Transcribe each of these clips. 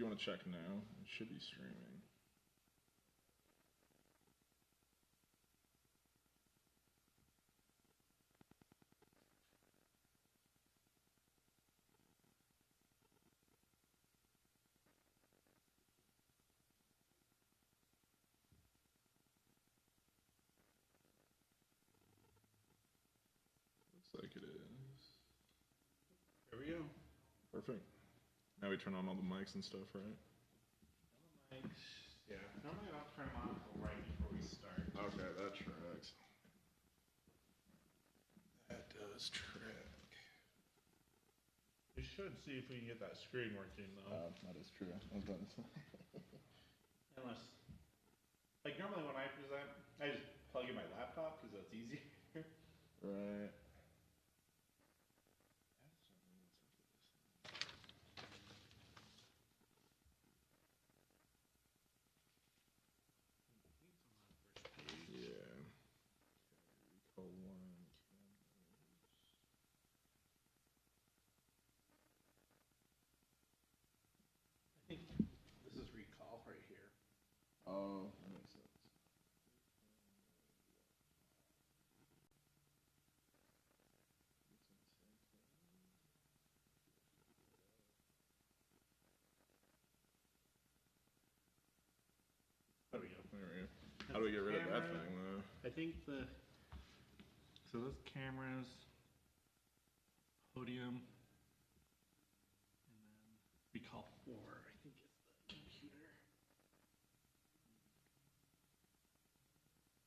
you want to check now? It should be streaming. Looks like it is. There we go. Perfect. Now we turn on all the mics and stuff, right? Mics. Yeah. Normally I don't turn them on until right before we start. Okay, that tracks. That does track. We should see if we can get that screen working though. That is true. I was about to say. Unless, like normally when I present, I just plug in my laptop because that's easier. Right. Yeah. Recall one cameras. I think this is recall right here. Oh, that makes sense. There we go. There we go. How do we get rid of that Camera. thing though? I think so those cameras, podium, and then recall 4. I think it's the computer. That might be the HDMI.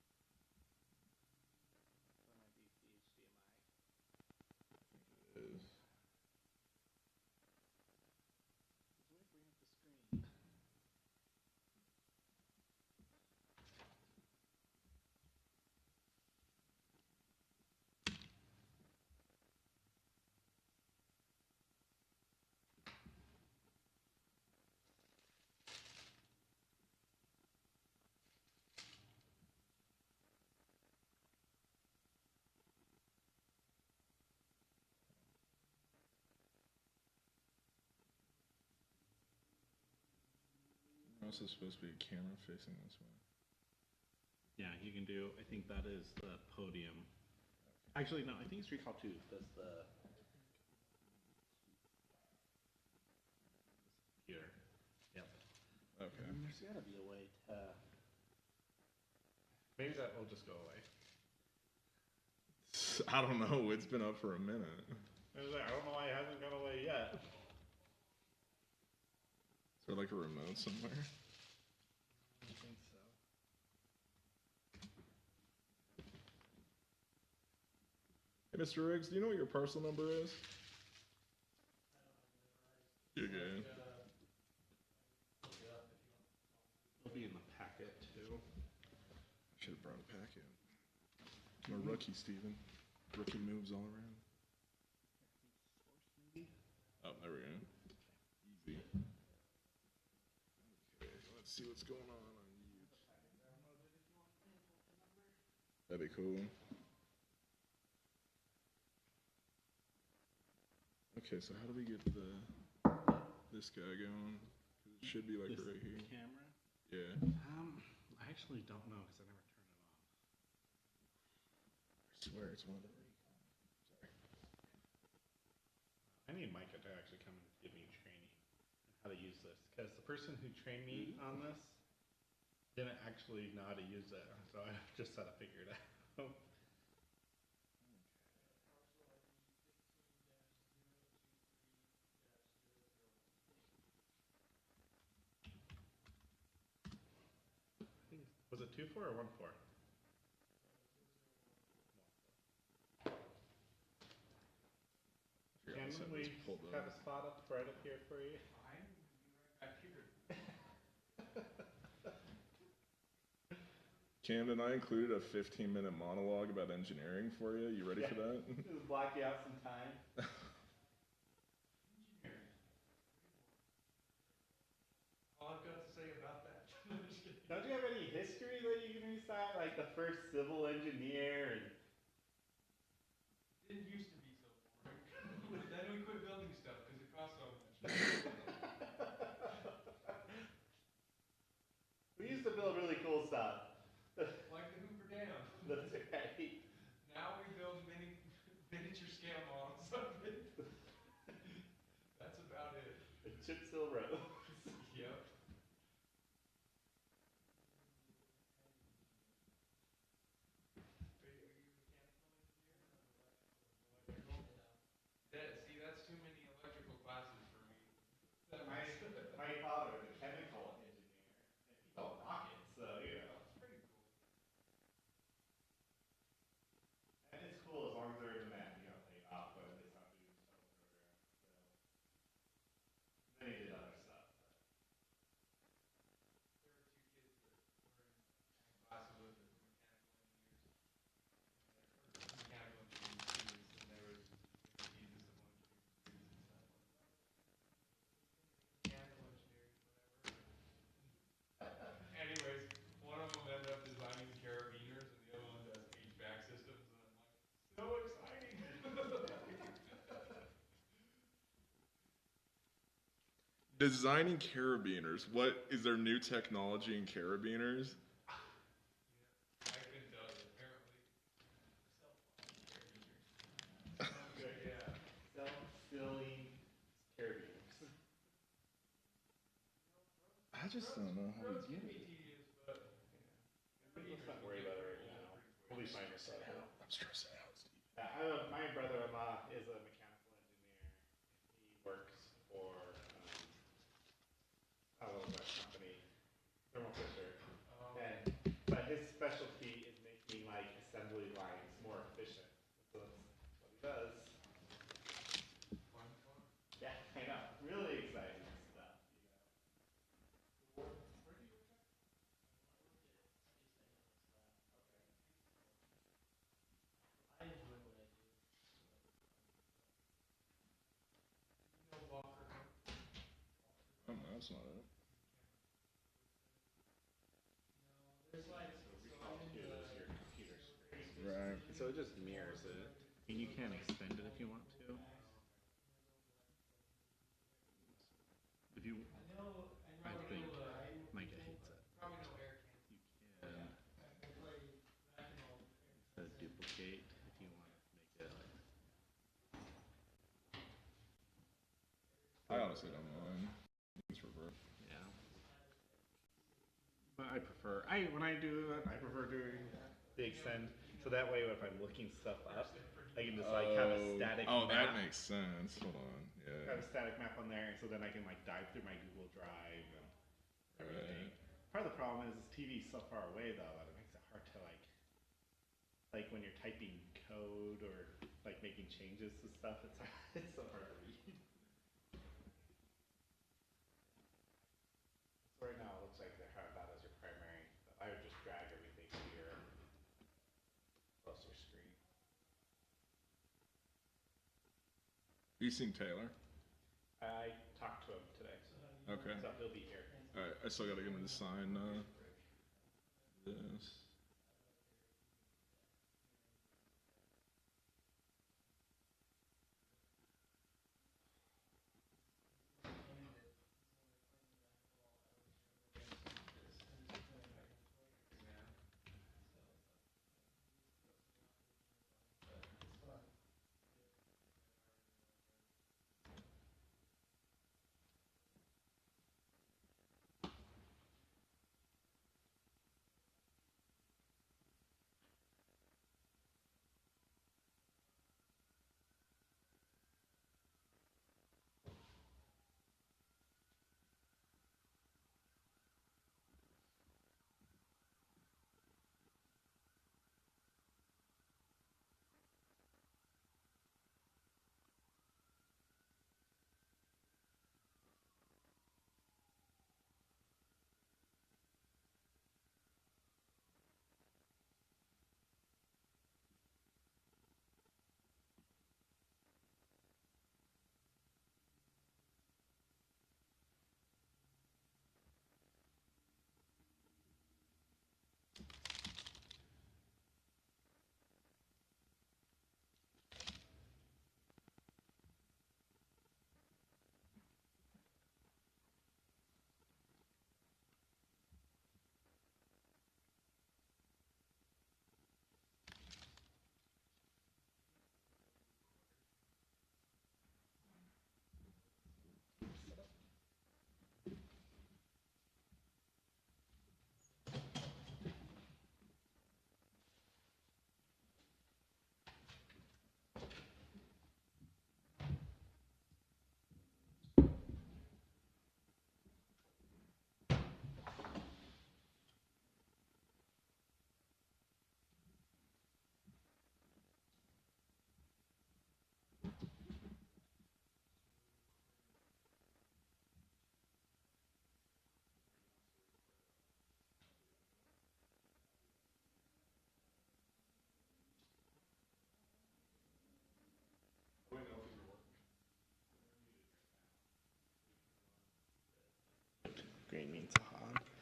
It is. Does it bring up the screen? Also supposed to be a camera facing this way. Yeah, you can do. I think that is the podium. Actually, no. I think it's recall 2. That's the computer. Yep. Okay. And there's got to be a way to. Maybe that will just go away. I don't know. It's been up for a minute. I don't know why it hasn't gone away yet. Is there like a remote somewhere? I think so. Hey, Mr. Riggs, do you know what your parcel number is? You're good. It'll be in the packet too. Should have brought a packet. I'm a rookie, Steven. Rookie moves all around. Oh, there we go. Easy. Okay, let's see what's going on YouTube. That'd be cool. Okay, so how do we get this guy going? 'Cause it should be like This right here. camera? Yeah. I actually don't know because I never turned it off. I swear it's one of the recon. Sorry. I need Micah to actually come and give me training on how to use this because the person who trained me on this didn't actually know how to use it, so I just had to figure it out. Was it 2-4 or 1-4? Can we have a spot up right up here for you? Fine, we'll be right back here. Camden, I included a 15-minute monologue about engineering for you. You ready for that? Just block you out some time. Engineering. All I've got to say about that. Don't you have any history that you can recite, like the first civil engineer and Didn't used to be so boring. But then we quit building stuff because it cost so much. chip seal roads. Yep. See, that's too many electrical classes for me. My father was a chemical engineer, and he built rockets, so you know. It's pretty cool. And it's cool as long as they're in demand. You know, laid off when they stop doing shuttle programs. So then he did other stuff. There were two kids that were in my class with us that were mechanical engineering students, and they were teasing civil engineering students and stuff like that. Mechanical engineering, whatever. Anyways, one of them ended up designing carabiners, and the other one does HVAC systems, and I'm like, so exciting. Designing carabiners. What is there new technology in carabiners? I've been done, apparently. Okay, yeah. Self-filling carabiners. I just don't know how Roads to can get be it. tedious, but Let's not worry about it right now. At least mine are set out. I'm stressing out, Steve. My brother-in-law is a mechanical engineer. He works for a little company, Thermo Fisher. But his specialty is making like assembly lines more efficient. So that's what he does. fun. Yeah, I know. Really exciting stuff. Where do you work at? You know Walker, huh? Oh, no, that's not it. There's like, So all you do is your computer screen. Right. So it just mirrors it. And you can extend it if you want to. If you, I think Micah hates it. probably no air can. You can duplicate if you want to make it like. I honestly don't mind. It's revert. Yeah. But when I do it, I prefer doing the extend. So that way, if I'm looking stuff up, I can just like have a static Oh, map. that makes sense. Hold on. Have Yeah. a static map on there, and so then I can like dive through my Google Drive and everything. Right. Part of the problem is TV's so far away though that it makes it hard to like when you're typing code or like making changes to stuff. It's so hard to read. So right now it looks like they have that as your primary. But I would just drag everything to your closer screen. You seen Taylor? I talked to him today, Okay. so he'll be here. Alright, I still gotta get him to sign this.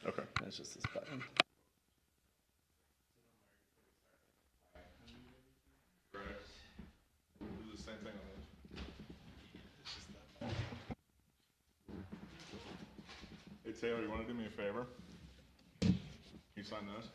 Okay. That's just this button. Right. Do the same thing on this. Hey Taylor, you want to do me a favor? Can you sign this?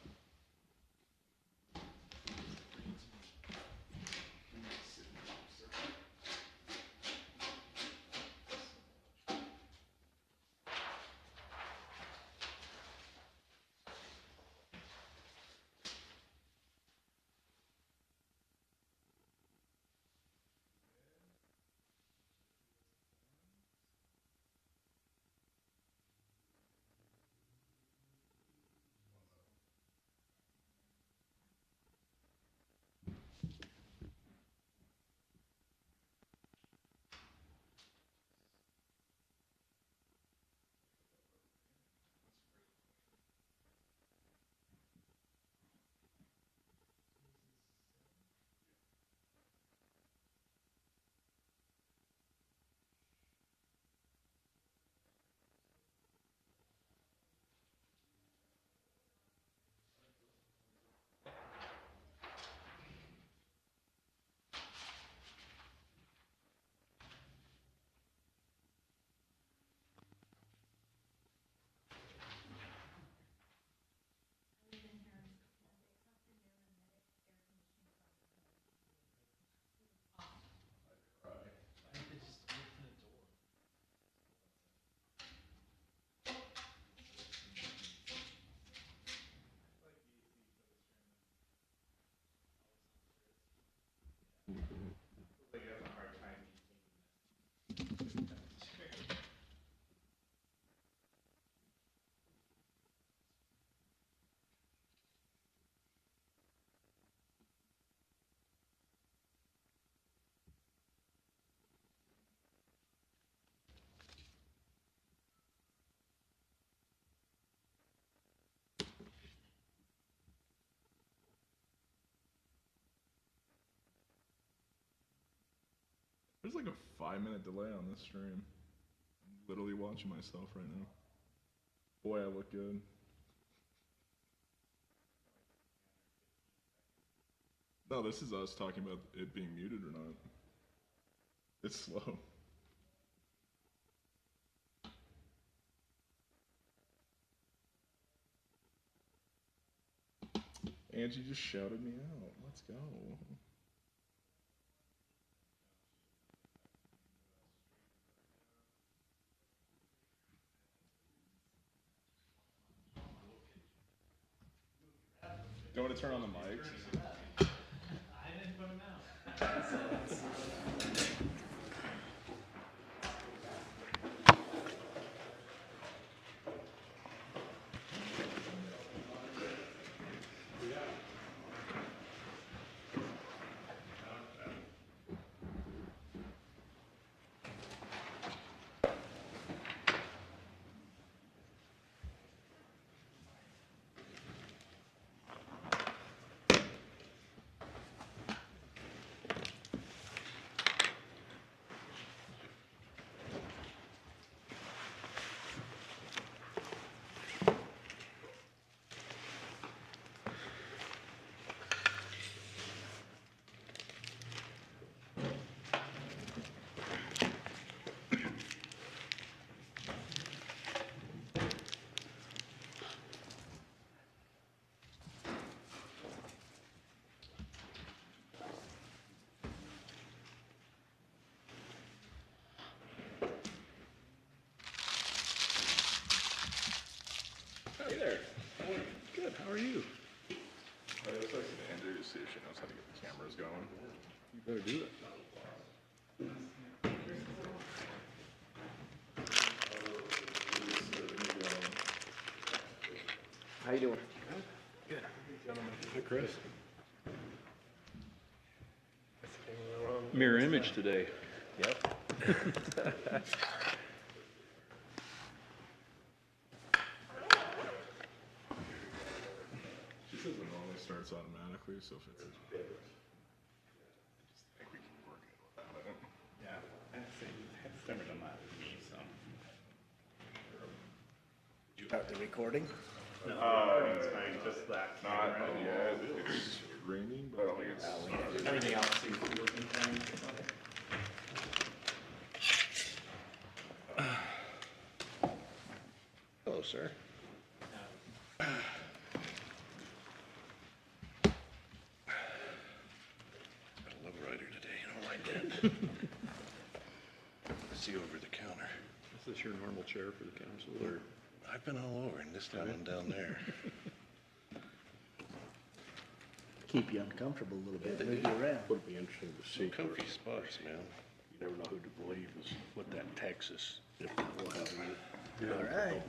Like you have a hard time There's like a 5-minute delay on this stream. I'm literally watching myself right now. Boy, I look good. No, this is us talking about it being muted or not. It's slow. Angie just shouted me out. Let's go. Do you want to turn on the mics? I didn't put them out. Hey there. Good. How are you? I was texting Andrew to see if she knows how to get the cameras going. You better do it. How you doing? Good. Hi, Chris. Mirror image today. Yep. She says it normally starts automatically, so if it's. I just think we can work it without it. Yeah, I've never done that with me, so. start the recording. No, it's fine, just that. Not camera. yet. It's raining, but I don't think it's. Everything else seems to be working fine. Hello, sir. Got a low rider today, you don't like that? I see you over the counter. Is this your normal chair for the council, or? I've been all over, and this time I'm down there. Keep you uncomfortable a little bit, move you around. Would be interesting to see. Some comfy spots, man. You never know who to believe is with that Texas. If we'll have you. All right.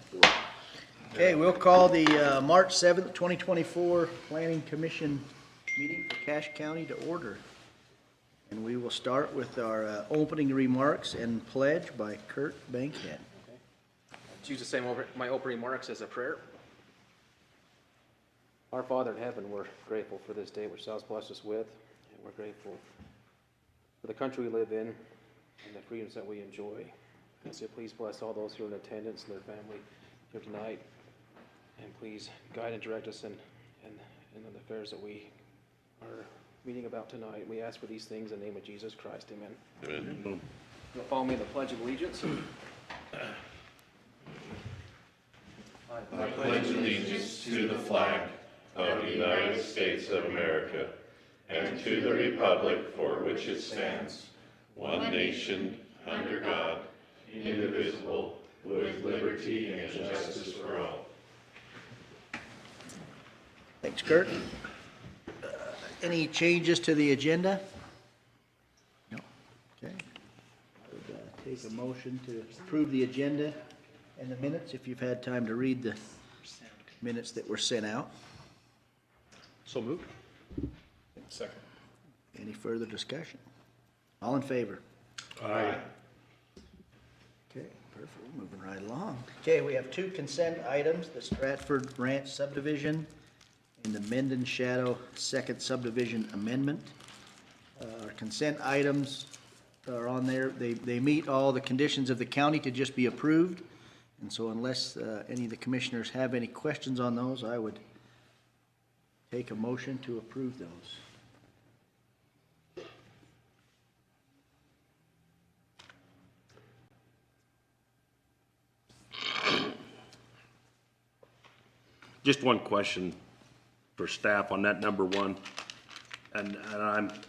Okay, we'll call the March 7th, 2024 Planning Commission meeting for Cache County to order. And we will start with our opening remarks and pledge by Kurt Bankhead. Choose the same my opening remarks as a prayer. Our Father in heaven, we're grateful for this day which thou hast blessed us with, and we're grateful for the country we live in and the freedoms that we enjoy. And so please bless all those who are in attendance and their family here tonight, and please guide and direct us in the affairs that we are meeting about tonight. We ask for these things in the name of Jesus Christ. Amen. Amen. You'll follow me in the Pledge of Allegiance. I pledge allegiance to the flag of the United States of America and to the republic for which it stands, one nation, under God, indivisible, with liberty and justice for all. Thanks, Kurt. Any changes to the agenda? No. Okay. I would take a motion to approve the agenda and the minutes, if you've had time to read the minutes that were sent out. So moved. Second. Any further discussion? All in favor? Aye. Okay, perfect, moving right along. Okay, we have two consent items, the Stratford Ranch subdivision and the Menden Shadow second subdivision amendment. Our consent items are on there, they meet all the conditions of the county to just be approved. And so unless any of the commissioners have any questions on those, I would take a motion to approve those. Just one question for staff on that number one. And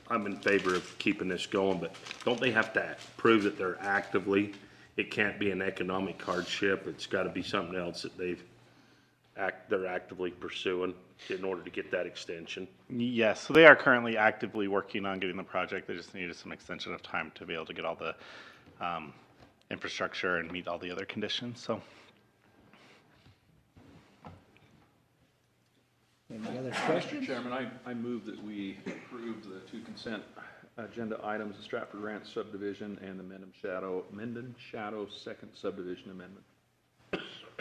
I'm in favor of keeping this going, but don't they have to prove that they're actively, it can't be an economic hardship, it's gotta be something else that they're actively pursuing in order to get that extension? Yes, so they are currently actively working on getting the project. They just needed some extension of time to be able to get all the infrastructure and meet all the other conditions, so. Any other questions? Mr. Chairman, I move that we approve the two consent agenda items, the Stratford Ranch subdivision and the Menden Shadow second subdivision amendment.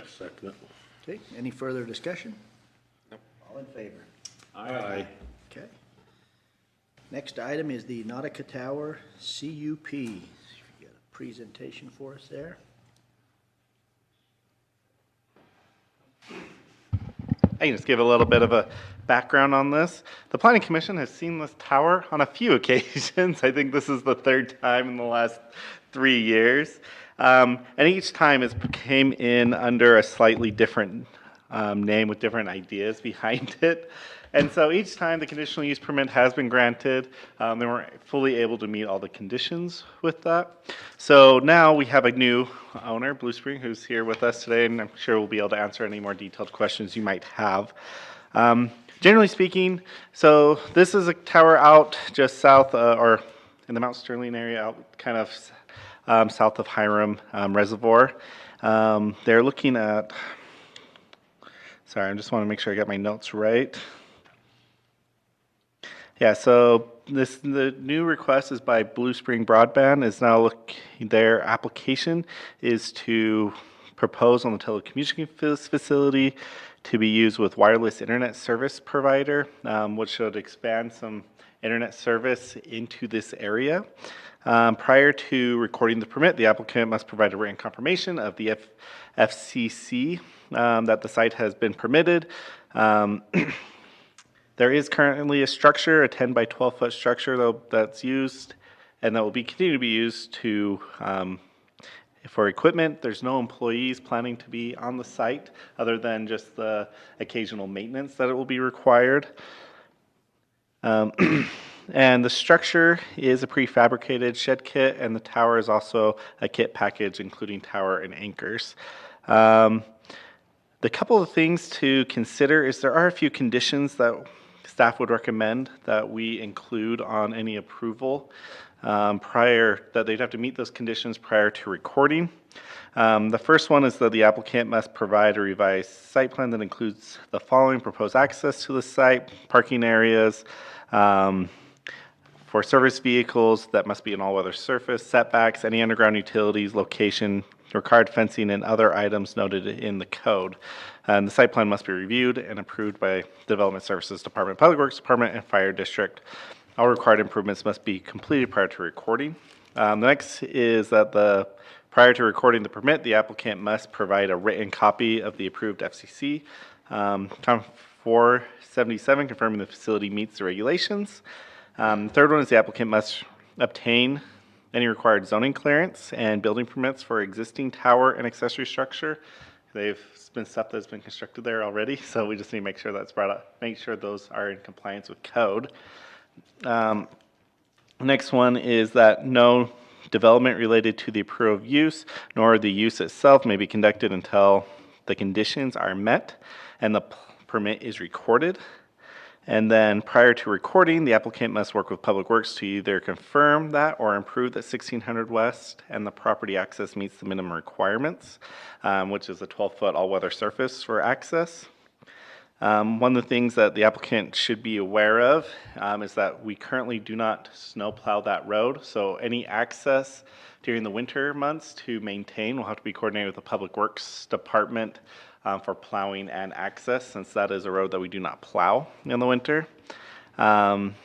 Second it. Okay, any further discussion? All in favor? Aye. Okay. Next item is the Nautica Tower CUP. You got a presentation for us there? I can just give a little bit of a background on this. The Planning Commission has seen this tower on a few occasions. I think this is the third time in the last 3 years. And each time it came in under a slightly different name with different ideas behind it. And so each time the conditional use permit has been granted, they weren't fully able to meet all the conditions with that. So now we have a new owner, Blue Spring, who's here with us today, and I'm sure we'll be able to answer any more detailed questions you might have. Generally speaking, so this is a tower out just south, or in the Mount Sterling area, out kind of south of Hiram Reservoir. They're looking at, sorry, I just want to make sure I got my notes right. Yeah, so the new request is by Blue Spring Broadband. Is now their application is to propose on the telecommunications facility to be used with wireless internet service provider, which should expand some internet service into this area. Prior to recording the permit, the applicant must provide a written confirmation of the FCC that the site has been permitted. There is currently a structure, a 10 by 12 foot structure though, that's used and that will continue to be used to for equipment. There's no employees planning to be on the site other than just the occasional maintenance that it will be required. And the structure is a prefabricated shed kit, and the tower is also a kit package, including tower and anchors. The couple of things to consider is there are a few conditions that staff would recommend that we include on any approval that they'd have to meet those conditions prior to recording. The first one is that the applicant must provide a revised site plan that includes the following: proposed access to the site, parking areas, for service vehicles that must be an all-weather surface, setbacks, any underground utilities, location, required fencing, and other items noted in the code. And the site plan must be reviewed and approved by Development Services Department, Public Works Department, and Fire District. All required improvements must be completed prior to recording. The next is that prior to recording the permit, the applicant must provide a written copy of the approved FCC. Com 477, confirming the facility meets the regulations. Third one is the applicant must obtain any required zoning clearance and building permits for existing tower and accessory structure. They've been stuff that's been constructed there already, so we just need to make sure that's brought up, make sure those are in compliance with code. Next one is that no development related to the approved use nor the use itself may be conducted until the conditions are met and the permit is recorded. And then prior to recording, the applicant must work with Public Works to either confirm that or improve that 1600 West and the property access meets the minimum requirements, which is a 12-foot all-weather surface for access. One of the things that the applicant should be aware of is that we currently do not snow plow that road, so any access during the winter months to maintain will have to be coordinated with the Public Works Department for plowing and access, since that is a road that we do not plow in the winter. And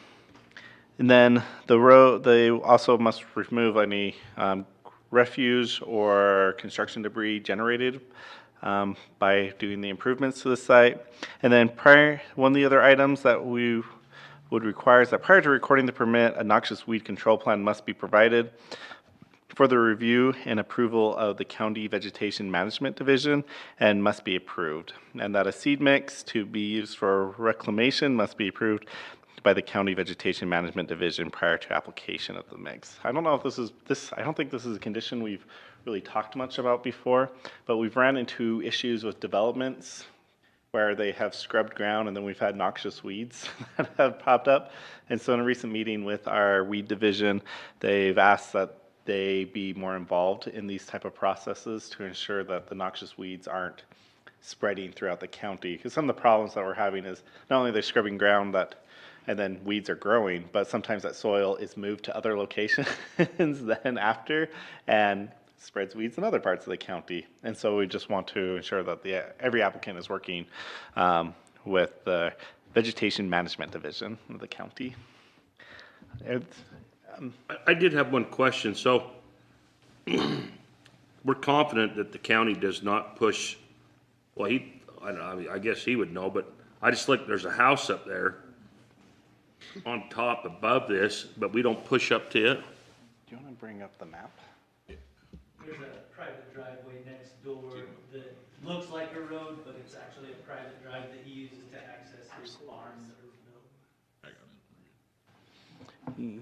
then they also must remove any refuse or construction debris generated by doing the improvements to the site. And then one of the other items that we would require is that prior to recording the permit, a noxious weed control plan must be provided for the review and approval of the County Vegetation Management Division and must be approved. And that a seed mix to be used for reclamation must be approved by the County Vegetation Management Division prior to application of the mix. I don't know if I don't think this is a condition we've really talked much about before, but we've ran into issues with developments where they have scrubbed ground and then we've had noxious weeds that have popped up. And so in a recent meeting with our weed division, they've asked that they be more involved in these type of processes to ensure that the noxious weeds aren't spreading throughout the county. Because some of the problems that we're having is not only they're scrubbing ground and then weeds are growing, but sometimes that soil is moved to other locations then after and spreads weeds in other parts of the county. And so we just want to ensure that every applicant is working with the Vegetation Management Division of the county. I did have one question. So we're confident that the county does not push, well, I don't know, I guess he would know, but I just looked, there's a house up there on top above this, but we don't push up to it. Do you want to bring up the map? There's a private driveway next door that looks like a road, but it's actually a private drive that he uses to access his farm that was built.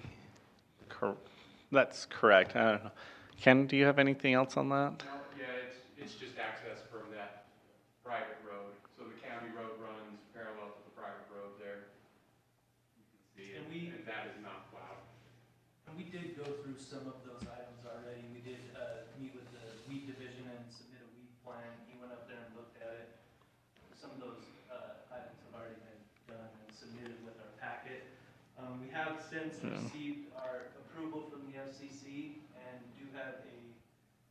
That's correct. I don't know. Ken, do you have anything else on that? No, yeah, it's just access from that private road. So the county road runs parallel to the private road there. You can see it, and that is not plowed. And we did go through some of those items already. We did meet with the weed division and submit a weed plan. He went up there and looked at it. Some of those items have already been done and submitted with our packet. We have since received our approval from the FCC and do have a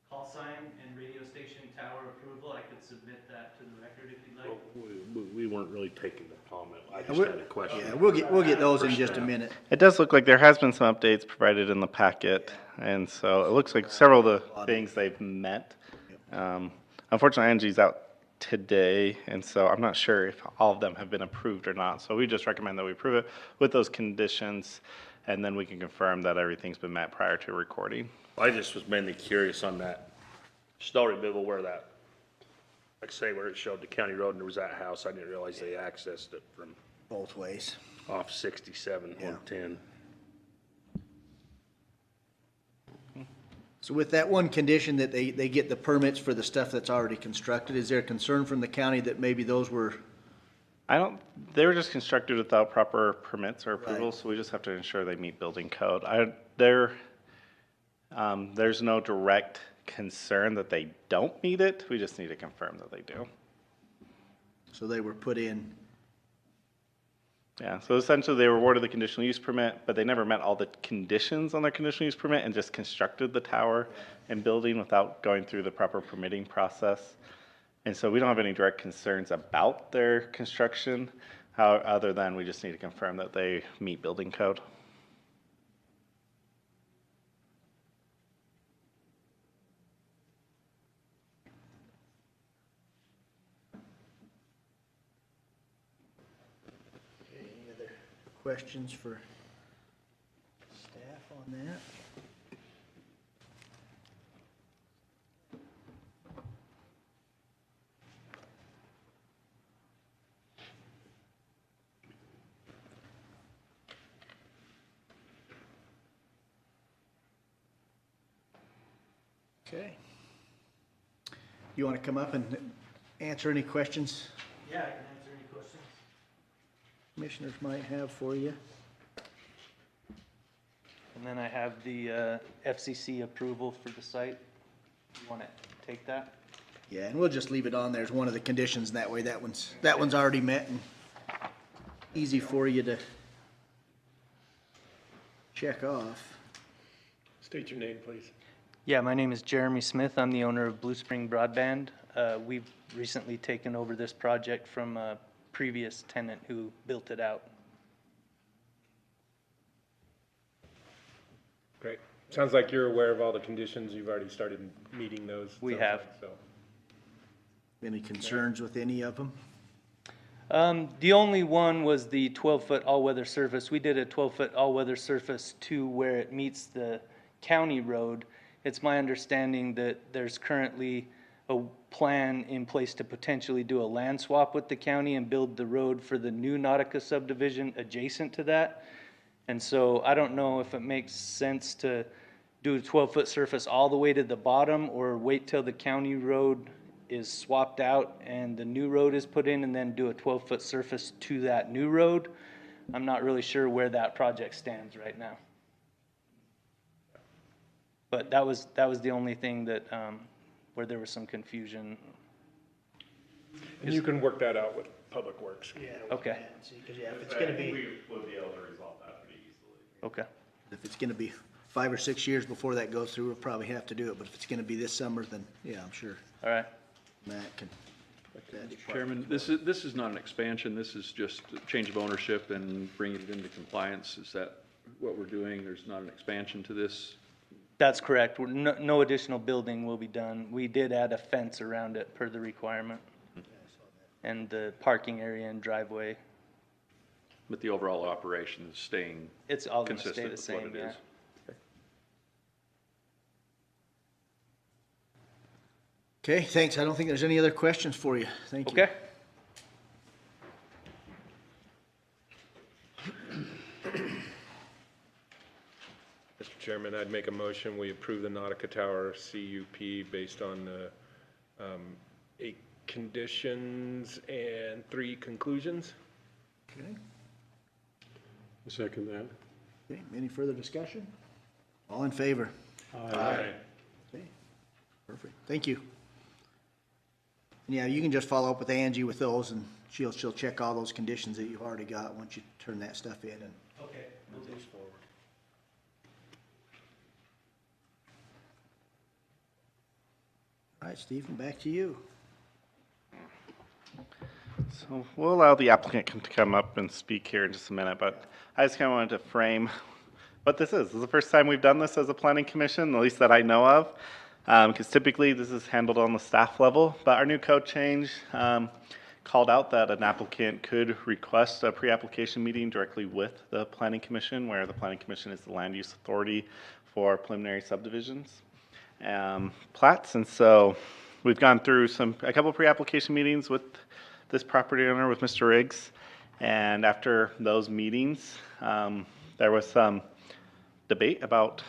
call sign and radio station tower approval, I could submit that to the record if you'd like. We weren't really taking the comment. I just we're- had a question. Yeah, we'll get those in just a minute. It does look like there has been some updates provided in the packet, and so it looks like several of the things they've met. Unfortunately, Angie's out today, and so I'm not sure if all of them have been approved or not. So we just recommend that we approve it with those conditions, and then we can confirm that everything's been met prior to recording. I just was mainly curious on that snow removal where that, like say where it showed the county road and there was that house. I didn't realize they accessed it from Both ways. off 67, Yeah. 110. So with that one condition that they get the permits for the stuff that's already constructed, is there a concern from the county that maybe those were, They were just constructed without proper permits or approvals, Right. so we just have to ensure they meet building code. There's no direct concern that they don't meet it, we just need to confirm that they do. so they were put in? Yeah, so essentially they were awarded the conditional use permit, but they never met all the conditions on their conditional use permit and just constructed the tower and building without going through the proper permitting process. And so we don't have any direct concerns about their construction, other than we just need to confirm that they meet building code. Any other questions for staff on that? Okay. You want to come up and answer any questions Yeah, I can answer any questions. commissioners might have for you? And then I have the FCC approval for the site. You want to take that? Yeah, and we'll just leave it on there as one of the conditions, and that way that one's already met and easy for you to check off. State your name, please. Yeah, my name is Jeremy Smith. I'm the owner of Blue Spring Broadband. We've recently taken over this project from a previous tenant who built it out. Great. Sounds like you're aware of all the conditions. You've already started meeting those. We sounds have. like, so. Any concerns with any of them? The only one was the 12-foot all-weather surface. We did a 12-foot all-weather surface to where it meets the county road. It's my understanding that there's currently a plan in place to potentially do a land swap with the county and build the road for the new Nautica subdivision adjacent to that. And so I don't know if it makes sense to do a 12-foot surface all the way to the bottom or wait till the county road is swapped out and the new road is put in and then do a 12-foot surface to that new road. I'm not really sure where that project stands right now. But that was the only thing that, where there was some confusion. And you can work that out with Public Works. Yeah. Okay. Because yeah, if it's gonna be, We'll be able to resolve that pretty easily. Okay. if it's gonna be 5 or 6 years before that goes through, we'll probably have to do it, but if it's gonna be this summer, then, yeah, I'm sure All right. Matt can. put that department- Chairman, this is not an expansion, this is just a change of ownership and bringing it into compliance. Is that what we're doing? There's not an expansion to this? That's correct. No additional building will be done. We did add a fence around it per the requirement. And the parking area and driveway, But the overall operation is staying it's all gonna stay consistent the with same, what it yeah. is? Okay, thanks. I don't think there's any other questions for you. Thank you. Okay. Mr. Chairman, I'd make a motion, we approve the Nautica Tower CUP based on the 8 conditions and 3 conclusions. Okay. Second that. Okay, any further discussion? All in favor? Aye. Okay, perfect. Thank you. And yeah, you can just follow up with Angie with those, and she'll check all those conditions that you've already got once you turn that stuff in and Okay. move those forward. All right, Stephen, back to you. So we'll allow the applicant to come up and speak here in just a minute, but I just kind of wanted to frame what this is. This is the first time we've done this as a planning commission, at least that I know of, because typically this is handled on the staff level, but our new code change called out that an applicant could request a pre-application meeting directly with the planning commission, where the planning commission is the land use authority for preliminary subdivisions plats. And so we've gone through a couple pre-application meetings with this property owner, with Mr. Riggs, and after those meetings, there was some debate about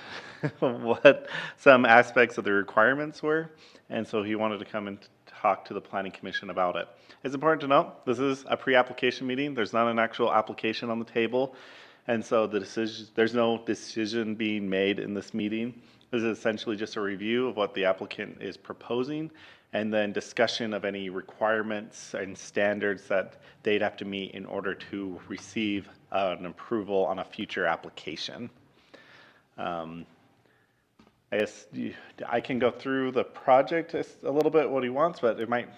what some aspects of the requirements were, and so he wanted to come and talk to the planning commission about it. It's important to note, this is a pre-application meeting. There's not an actual application on the table, and so there's no decision being made in this meeting. This is essentially just a review of what the applicant is proposing, and then discussion of any requirements and standards that they'd have to meet in order to receive an approval on a future application. I guess I can go through the project a little bit, what he wants, but it might,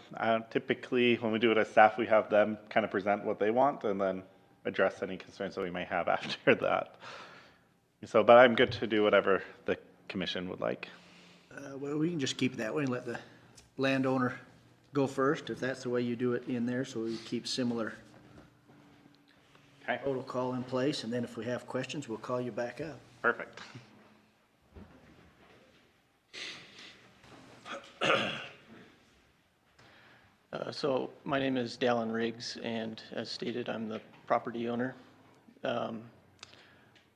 typically when we do it as staff, we have them kind of present what they want and then address any concerns that we may have after that. So, but I'm good to do whatever the commission would like. Well, we can just keep it that way and let the landowner go first, if that's the way you do it in there, so we keep similar protocol in place, and then if we have questions, we'll call you back up. Perfect. So my name is Dallin Riggs, and as stated, I'm the property owner.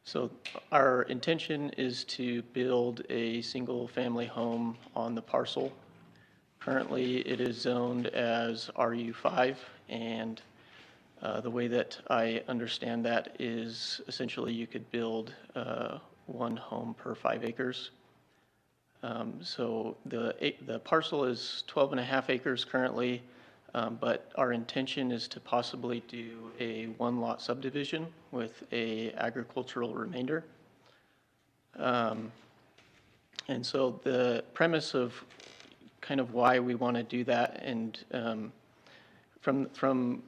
So our intention is to build a single-family home on the parcel. Currently, it is zoned as RU5, and the way that I understand that is essentially you could build one home per 5 acres. So the parcel is 12.5 acres currently, but our intention is to possibly do a 1-lot subdivision with a agricultural remainder. And so the premise of kind of why we want to do that, and from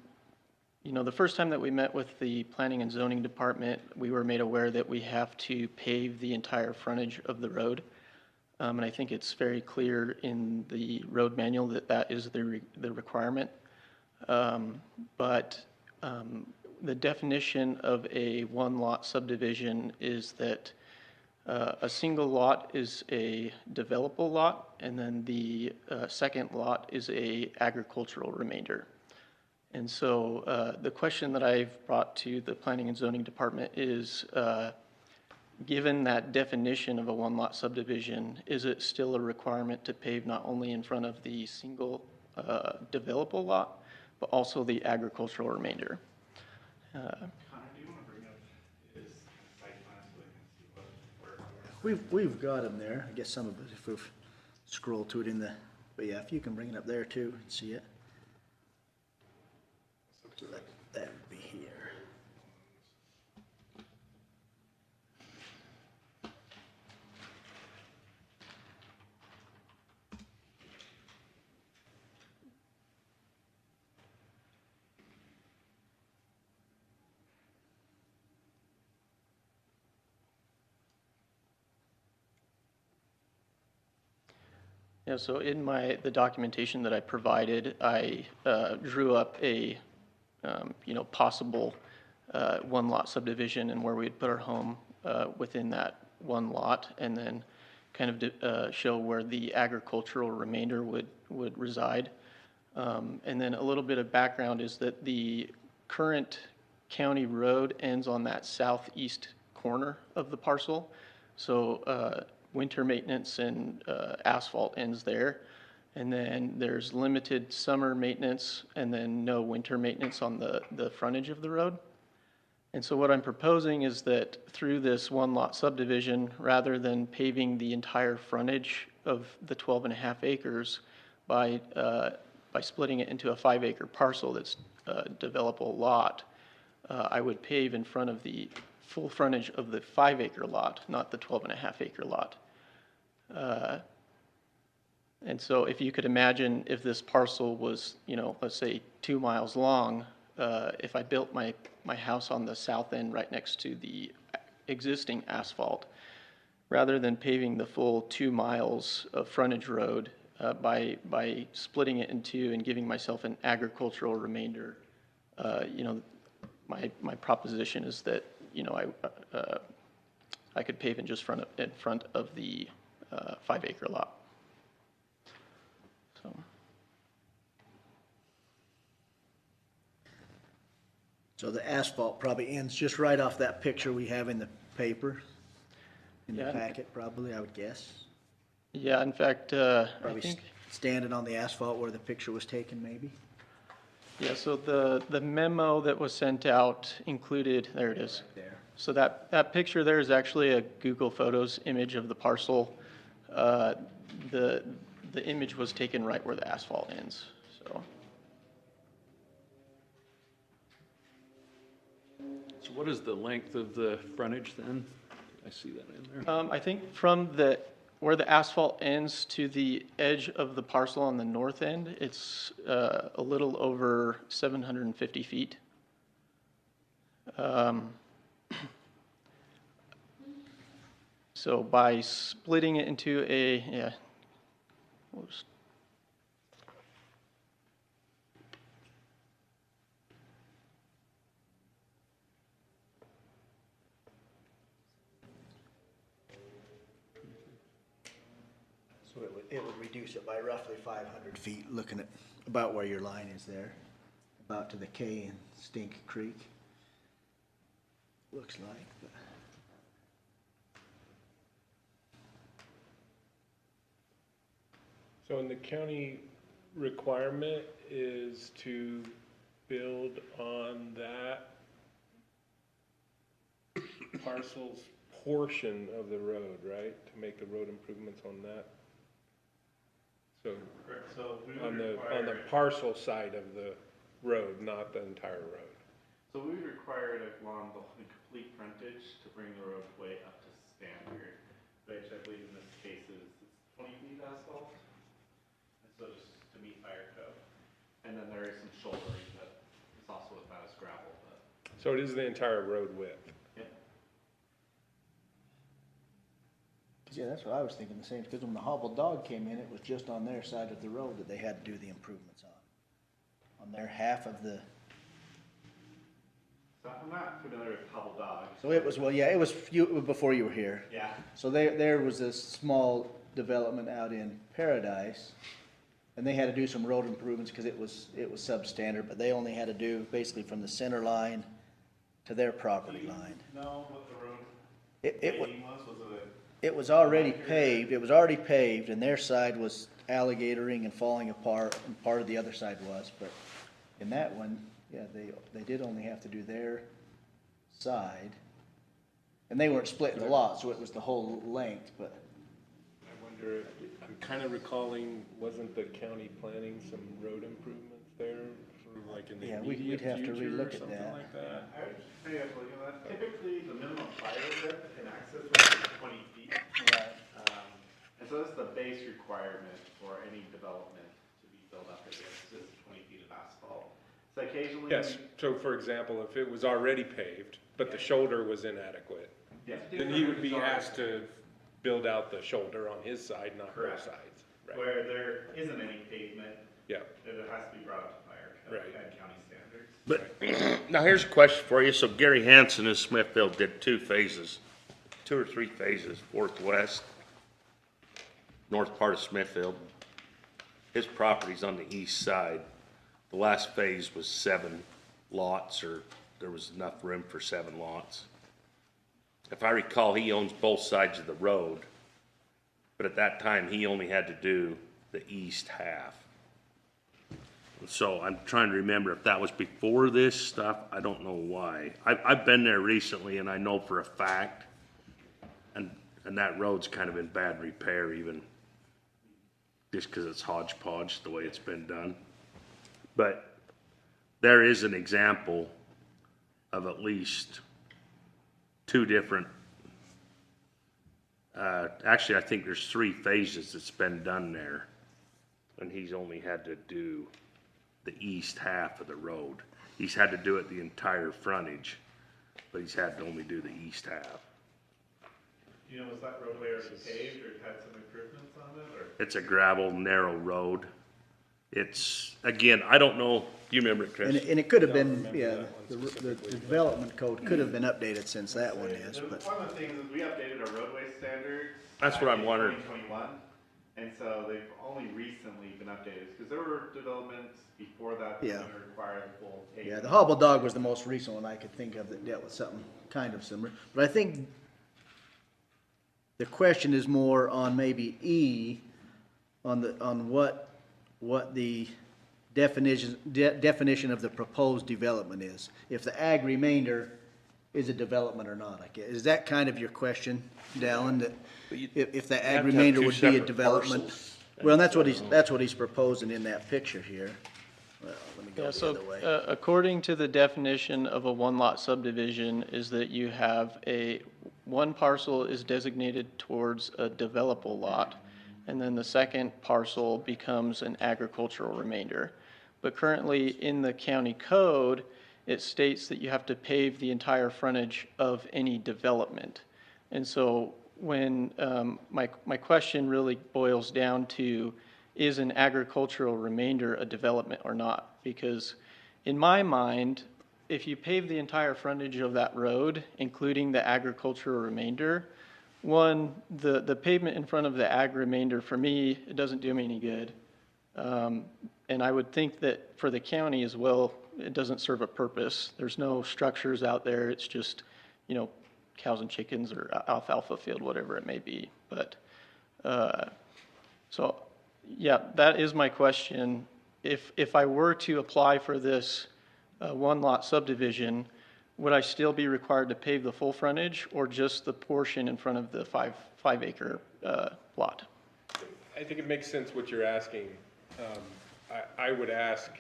you know, the first time that we met with the Planning and Zoning Department, we were made aware that we have to pave the entire frontage of the road. And I think it's very clear in the road manual that that is the requirement. But the definition of a 1-lot subdivision is that a single lot is a developable lot, and then the second lot is a agricultural remainder. And so the question that I've brought to the Planning and Zoning Department is, given that definition of a 1-lot subdivision, is it still a requirement to pave not only in front of the single developable lot, but also the agricultural remainder? Connor, do you want to bring up his site plan so they can see where? We've got them there. I guess some of it, if we've scrolled to it in the, but yeah, if you can bring it up there too and see it. So that would be here. Yeah, so in the documentation that I provided, I drew up a possible 1-lot subdivision and where we'd put our home within that 1 lot, and then kind of show where the agricultural remainder would reside. And then a little bit of background is that the current county road ends on that southeast corner of the parcel. So winter maintenance and asphalt ends there. And then there's limited summer maintenance and then no winter maintenance on the frontage of the road. And so what I'm proposing is that through this 1-lot subdivision, rather than paving the entire frontage of the 12.5 acres by splitting it into a 5-acre parcel that's a developable lot, I would pave in front of the full frontage of the 5-acre lot, not the 12.5 acre lot. And so if you could imagine if this parcel was, you know, let's say 2 miles long, if I built my house on the south end right next to the existing asphalt, rather than paving the full 2 miles of frontage road, by splitting it in two and giving myself an agricultural remainder, you know, my proposition is that, you know, I could pave in front of the 5-acre lot. So. So the asphalt probably ends just right off that picture we have in the paper, in the Yeah. packet probably, I would guess. Yeah, in fact, I Probably think, standing on the asphalt where the picture was taken, maybe? yeah, so the memo that was sent out included, there it is. There. So that picture there is actually a Google Photos image of the parcel. The image was taken right where the asphalt ends, so. So what is the length of the frontage then? I see that in there. I think from where the asphalt ends to the edge of the parcel on the north end, it's a little over 750 feet. So by splitting it into whoops. So it would reduce it by roughly 500 feet, looking at about where your line is there, about to the K and Stink Creek. Looks like, but. So in the county requirement is to build on that parcel's portion of the road, right? To make the road improvements on that? So, So we on would the require, parcel side of the road, not the entire road. so we would require it along the complete frontage to bring the roadway up to standard, which I believe in this case is 20 feet asphalt. And so just to meet fire code. And then there is some shouldering that is also about as gravel, but. So it is the entire road width. Yeah. Yeah, that's what I was thinking, the same, because when the hobbled dog came in, it was just on their side of the road that they had to do the improvements on their half of the, So I'm not familiar with hobble dog. so it was, well, yeah, it was before you were here. Yeah. So there was this small development out in Paradise, and they had to do some road improvements because it was substandard, but they only had to do basically from the center line to their property line. Know what the road It paving was it It was already paved, and their side was alligatoring and falling apart, and part of the other side was, but in that one, yeah, they did only have to do their side. And they weren't splitting the lot, so it was the whole length, but, I wonder, I'm kind of recalling, wasn't the county planning some road improvements there for like in the yeah, immediate we'd have to future or relook at something that. like that? I would say, well, you know, typically the minimum fire width and access width is 20 feet. And so that's the base requirement for any development to be built up against, is 20 feet of asphalt. So occasionally. Yes, so for example, if it was already paved, but the shoulder was inadequate, Yeah. then he would be asked to build out the shoulder on his side, not both Correct. sides. Right, Where there isn't any pavement, yeah, it has to be brought up to fire code Right. and county standards. But, now here's a question for you. So Gary Hansen in Smithfield did 2 phases, 2 or 3 phases, Fourth West, north part of Smithfield. His property's on the east side. The last phase was 7 lots, or there was enough room for 7 lots. If I recall, he owns both sides of the road, but at that time, he only had to do the east half. So I'm trying to remember if that was before this stuff, I don't know why. I've been there recently and I know for a fact, and that road's kind of in bad repair even, just because it's hodgepodge the way it's been done. But there is an example of at least 2 different, actually I think there's 3 phases that's been done there. and he's only had to do the east half of the road. He's had to do it the entire frontage, but he's had to only do the east half. You know, was that roadway already paved or had some improvements on it, or? It's a gravel, narrow road. It's, again, I don't know, do you remember it, Chris? And it could have been, yeah, the development code could have been updated since that one is, but. One of the things is we updated our roadway standards. That's what I'm wondering. 2021, and so they've only recently been updated, because there were developments before that that Yeah. would require the full paving. Yeah, the Hobble Dog was the most recent one I could think of that dealt with something kind of similar. But I think the question is more on maybe E, on what the definition of the proposed development is. If the ag remainder is a development or not, I guess. Is that kind of your question, Dallin, that if the ag remainder would be a development? Well, and that's what he's proposing in that picture here. Well, let me go Yeah, the so other way. according to the definition of a one-lot subdivision is that you have one parcel is designated towards a developable lot, and then the second parcel becomes an agricultural remainder. But currently in the county code, it states that you have to pave the entire frontage of any development. And so when, my question really boils down to, is an agricultural remainder a development or not? Because in my mind, if you pave the entire frontage of that road, including the agricultural remainder, one, the pavement in front of the ag remainder, for me, it doesn't do me any good. And I would think that for the county as well, it doesn't serve a purpose. There's no structures out there. It's just, cows and chickens or alfalfa field, whatever it may be. But, so, yeah, that is my question. If I were to apply for this one-lot subdivision, would I still be required to pave the full frontage or just the portion in front of the five acre lot? I think it makes sense what you're asking. I would ask,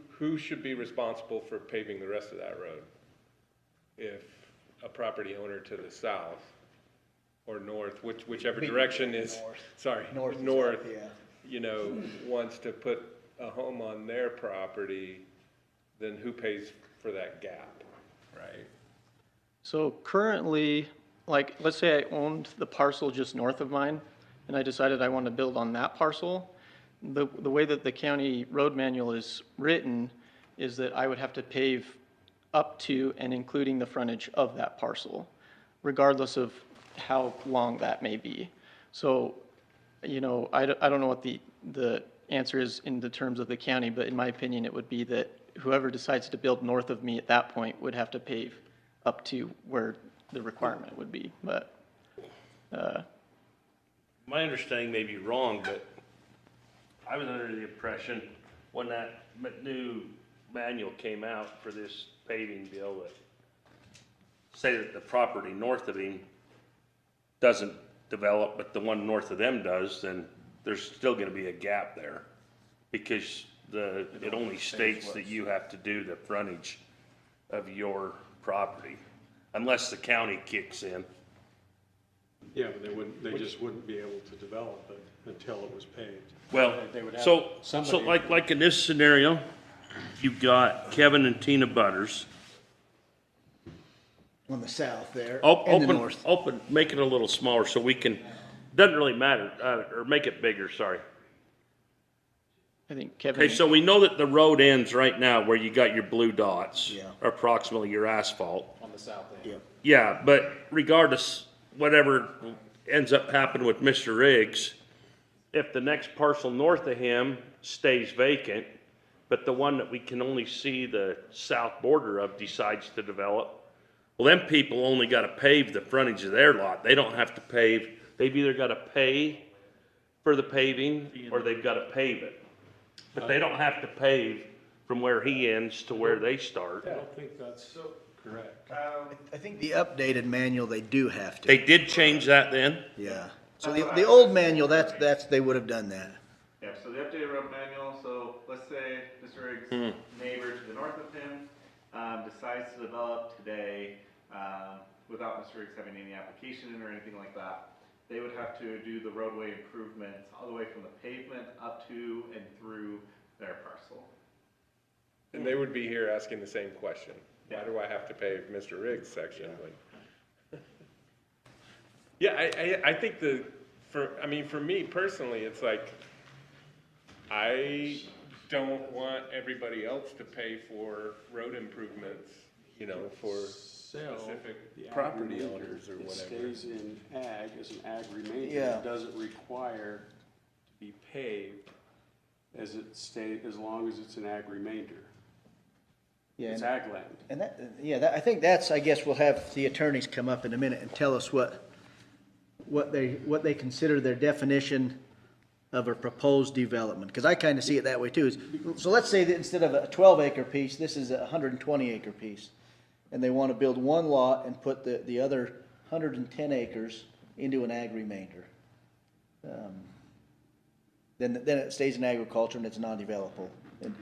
who should be responsible for paving the rest of that road? If a property owner to the south or north, whichever direction is, sorry, north, Yeah. Wants to put a home on their property, then who pays for that gap, right? So currently, like, let's say I owned the parcel just north of mine, and I decided I want to build on that parcel. The way that the county road manual is written is that I would have to pave up to and including the frontage of that parcel, regardless of how long that may be. So, I don't know what the answer is in the terms of the county, but in my opinion, it would be that whoever decides to build north of me at that point would have to pave up to where the requirement would be, but, My understanding may be wrong, but I was under the impression when that new manual came out for this paving deal that say that the property north of him doesn't develop, but the one north of them does, then there's still gonna be a gap there. Because it only states that you have to do the frontage of your property, unless the county kicks in. Yeah, but they just wouldn't be able to develop it until it was paved. Well, so like in this scenario, you've got Kevin and Tina Butters. On the south there, and the north. Make it a little smaller so we can, doesn't really matter, or make it bigger, sorry. I think Kevin. Okay, so we know that the road ends right now where you got your blue dots. Yeah. Or approximately your asphalt. On the south end. Yeah. Yeah, but regardless, whatever ends up happening with Mr. Riggs, if the next parcel north of him stays vacant, but the one that we can only see the south border of decides to develop, well, them people only gotta pave the frontage of their lot. They don't have to pave, they've either gotta pay for the paving or they've gotta pave it. But they don't have to pave from where he ends to where they start. I don't think that's correct. I think the updated manual, they do have to. They did change that then? Yeah. So the old manual, that's, they would have done that. Yeah, so the updated road manual, so let's say Mr. Riggs' neighbor to the north of him, decides to develop today, without Mr. Riggs having any application in or anything like that. they would have to do the roadway improvements all the way from the pavement up to and through their parcel. And they would be here asking the same question. Why do I have to pay Mr. Riggs' section? Yeah, I think for me personally, it's like, I don't want everybody else to pay for road improvements, you know, for specific property owners or whatever. It stays in ag as an ag remainder. Yeah. It doesn't require to be paved as long as it's an ag remainder. Yeah, It's and- ag land. And I think that's, I guess we'll have the attorneys come up in a minute and tell us what they consider their definition of a proposed development, because I kind of see it that way too. So let's say that instead of a 12-acre piece, this is a 120-acre piece, and they want to build one lot and put the other 110 acres into an ag remainder. Then it stays in agriculture and it's non-developable,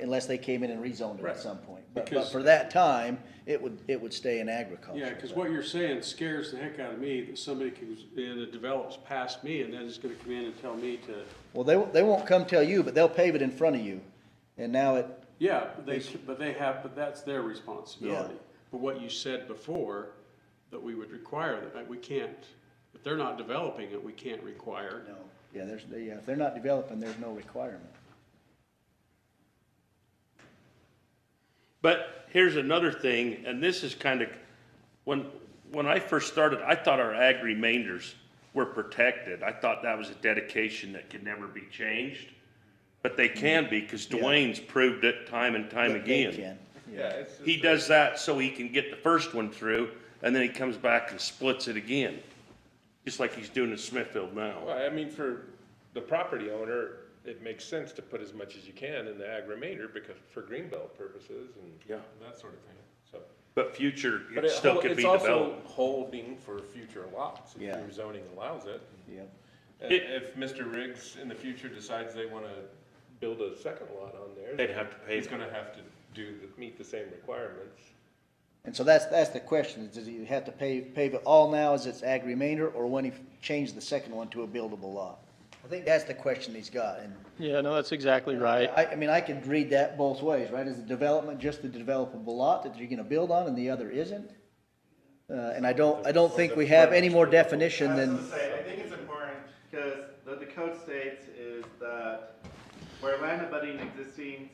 unless they came in and rezoned it at some point. But Because- for that time, it would stay in agriculture. Yeah, because what you're saying scares the heck out of me, that somebody comes in and develops past me and then is gonna come in and tell me to, Well, they won't come tell you, but they'll pave it in front of you, and now it, yeah, but that's their responsibility. But what you said before, that we would require that, we can't, if they're not developing it, we can't require. no, if they're not developing, there's no requirement. But here's another thing, and this is kind of, when I first started, I thought our ag remainders were protected. I thought that was a dedication that could never be changed. But they can be, because Dwayne's proved it time and time But they again. can, Yeah, He does that so he can get the first one through, and then he comes back and splits it again. Just like he's doing in Smithfield now. well, I mean, for the property owner, it makes sense to put as much as you can in the ag remainder because for greenbelt purposes and Yeah. that sort of thing, so. But future, But it still could be it's also developed. holding for future lots, if Yeah. your zoning allows it. Yep. And if Mr. Riggs in the future decides they wanna build a second lot on there. They'd have to pay He's that. gonna have to meet the same requirements. And so that's the question, does he have to pave it all now as it's ag remainder, or when he changed the second one to a buildable lot? I think that's the question he's got, and Yeah, no, that's exactly right. I mean, I could read that both ways, right? Is the development just the developable lot that you're gonna build on and the other isn't? And I don't think we have any more definition than, I think it's important, because the code states is that where land abutting existing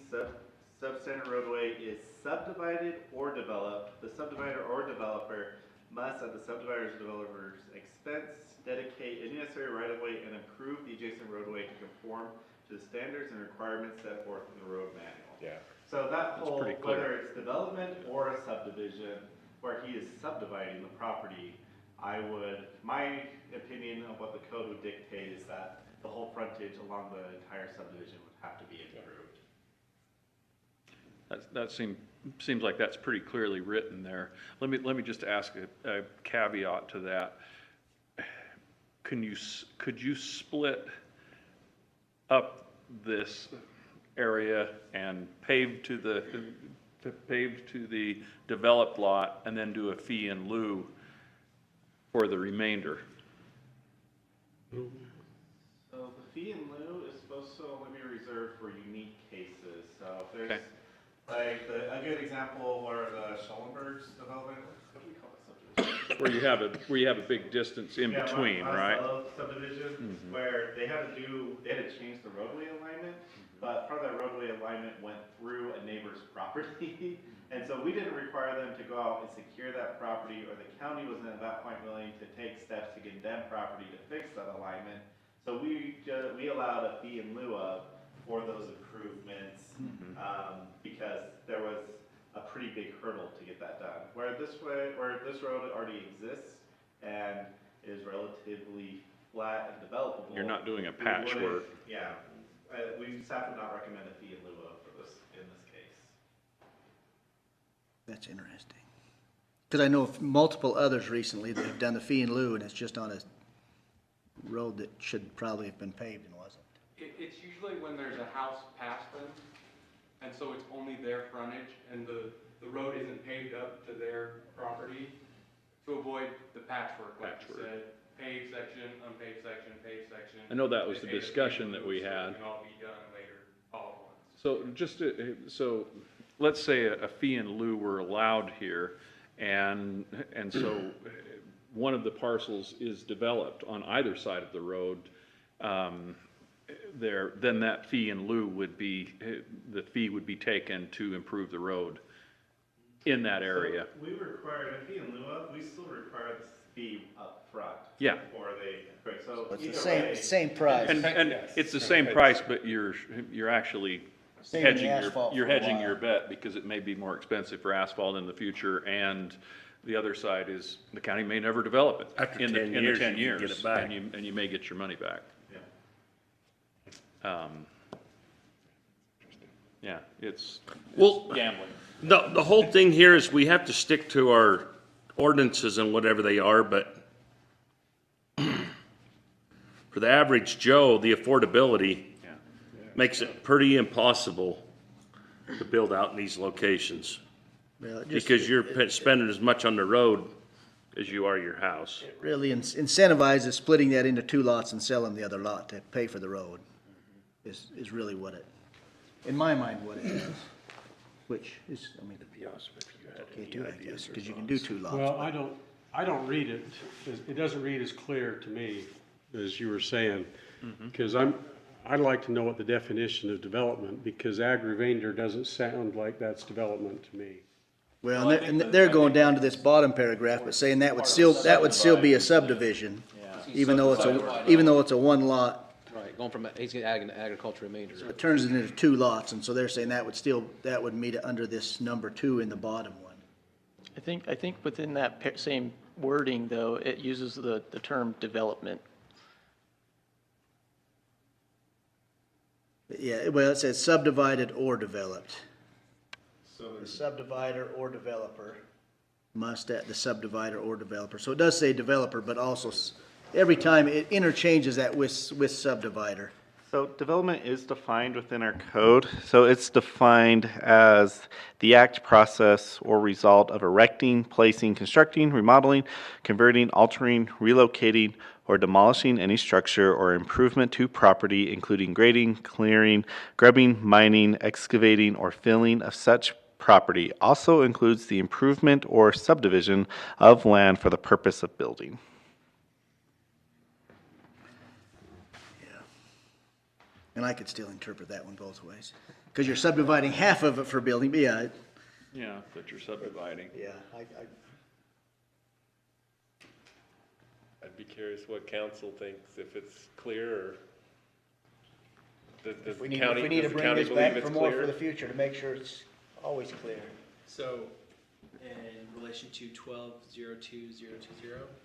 substandard roadway is subdivided or developed, the subdivider or developer must, at the subdivider's developer's expense, dedicate any necessary right-of-way and improve the adjacent roadway to conform to the standards and requirements set forth in the road manual. Yeah. So that whole, pretty clear. whether it's development or a subdivision, where he is subdividing the property, my opinion of what the code would dictate is that the whole frontage along the entire subdivision would have to be improved. That seems like that's pretty clearly written there. Let me just ask a caveat to that. Could you split up this area and pave to the developed lot and then do a fee in lieu for the remainder? So the fee in lieu is supposed to only be reserved for unique cases, so if there's, Okay. like, a good example where the Schellenberg's development, what do we call it, subdivision? Where you have a big distance in Yeah, between, right? Monticello subdivision, where they had to change the roadway alignment, but part of that roadway alignment went through a neighbor's property. And so we didn't require them to go out and secure that property, or the county wasn't at that point willing to take steps to get them property to fix that alignment. So we allowed a fee in lieu of for those improvements, because there was a pretty big hurdle to get that done. Where this road already exists and is relatively flat and developable. You're not doing a we wouldn't- patchwork. Yeah, staff would not recommend a fee in lieu of for this, in this case. that's interesting. Because I know of multiple others recently that have done the fee in lieu, and it's just on a road that should probably have been paved and wasn't. It's usually when there's a house past them, and so it's only their frontage, and the road isn't paved up to their property, to avoid the patchwork, like you said. paved section, unpaved section, paved section. I know that was the Paved discussion that we so it had. can all be done later, all at once. So just, so let's say a fee in lieu were allowed here, and so one of the parcels is developed on either side of the road, then that fee in lieu would be, the fee would be taken to improve the road in that area. So we require a fee in lieu of, we still require the fee up front. Yeah. Before they, right, so It's the either same, way- same price. And it's the same price, but you're actually Saving the hedging asphalt you're for a hedging while. your bet, because it may be more expensive for asphalt in the future, and the other side is the county may never develop it. After in the 10 in the years, 10 you can get years, it back. and you may get your money back. Yeah. Yeah, it's Well, gambling. the whole thing here is we have to stick to our ordinances and whatever they are, but for the average Joe, the affordability Yeah. makes it pretty impossible to build out in these locations. Well, it just- Because you're spending as much on the road as you are your house. It really incentivizes splitting that into two lots and selling the other lot to pay for the road, is really what it, in my mind, what it is. Which is, I mean, okay too, I guess, because you can do two lots. Well, but- I don't read it, it doesn't read as clear to me as you were saying. Because I'd like to know what the definition of development, because agri-remainder doesn't sound like that's development to me. Well, and they're going down to this bottom paragraph, but saying that would still be a subdivision, even though it's a one lot. Right, going from, he's adding an agriculture remainder. It turns it into two lots, and so they're saying that would meet it under this number 2 in the bottom one. I think within that same wording, though, it uses the term development. Yeah, well, it says subdivided or developed. So The there's, subdivider or developer must at the subdivider or developer. So it does say developer, but also every time it interchanges that with subdivider. So development is defined within our code. So it's defined as the act, process, or result of erecting, placing, constructing, remodeling, converting, altering, relocating, or demolishing any structure or improvement to property, including grading, clearing, grubbing, mining, excavating, or filling of such property. Also includes the improvement or subdivision of land for the purpose of building. And I could still interpret that one both ways. Because you're subdividing half of it for building, but yeah, Yeah, that you're subdividing. I'd be curious what council thinks, if it's clear, or does if the we need county, to does the bring county this believe back it's for more for clear? the future to make sure it's always clear. So, in relation to 12-02-020, is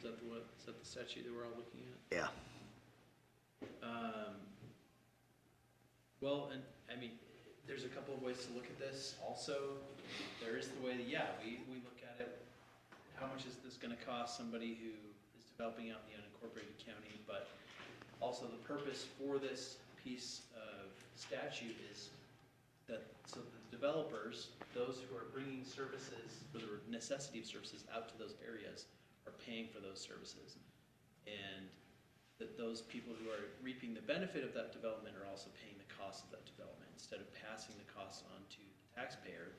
that the statute that we're all looking at? Yeah. Well, and, I mean, there's a couple of ways to look at this. Also, there is the way that, we look at it, how much is this gonna cost somebody who is developing out in the unincorporated county? But also the purpose for this piece of statute is that, so the developers, those who are bringing services, for the necessity of services out to those areas, are paying for those services. And that those people who are reaping the benefit of that development are also paying the cost of that development, instead of passing the costs on to the taxpayer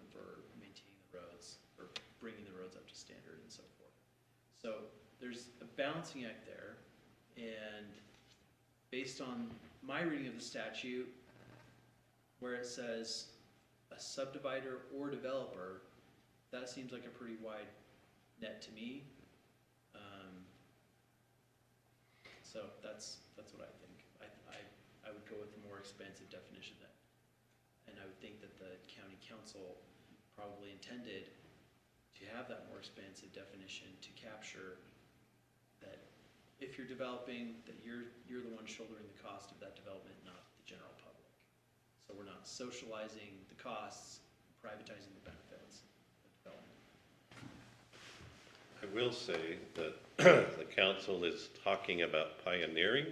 for maintaining the roads, or bringing the roads up to standard and so forth. So there's a balancing act there, and based on my reading of the statute, where it says a subdivider or developer, that seems like a pretty wide net to me. So that's what I think. I would go with the more expansive definition that, and I would think that the county council probably intended to have that more expansive definition to capture that if you're developing, that you're the one shouldering the cost of that development, not the general public. So we're not socializing the costs, privatizing the benefits of development. I will say that the council is talking about pioneering,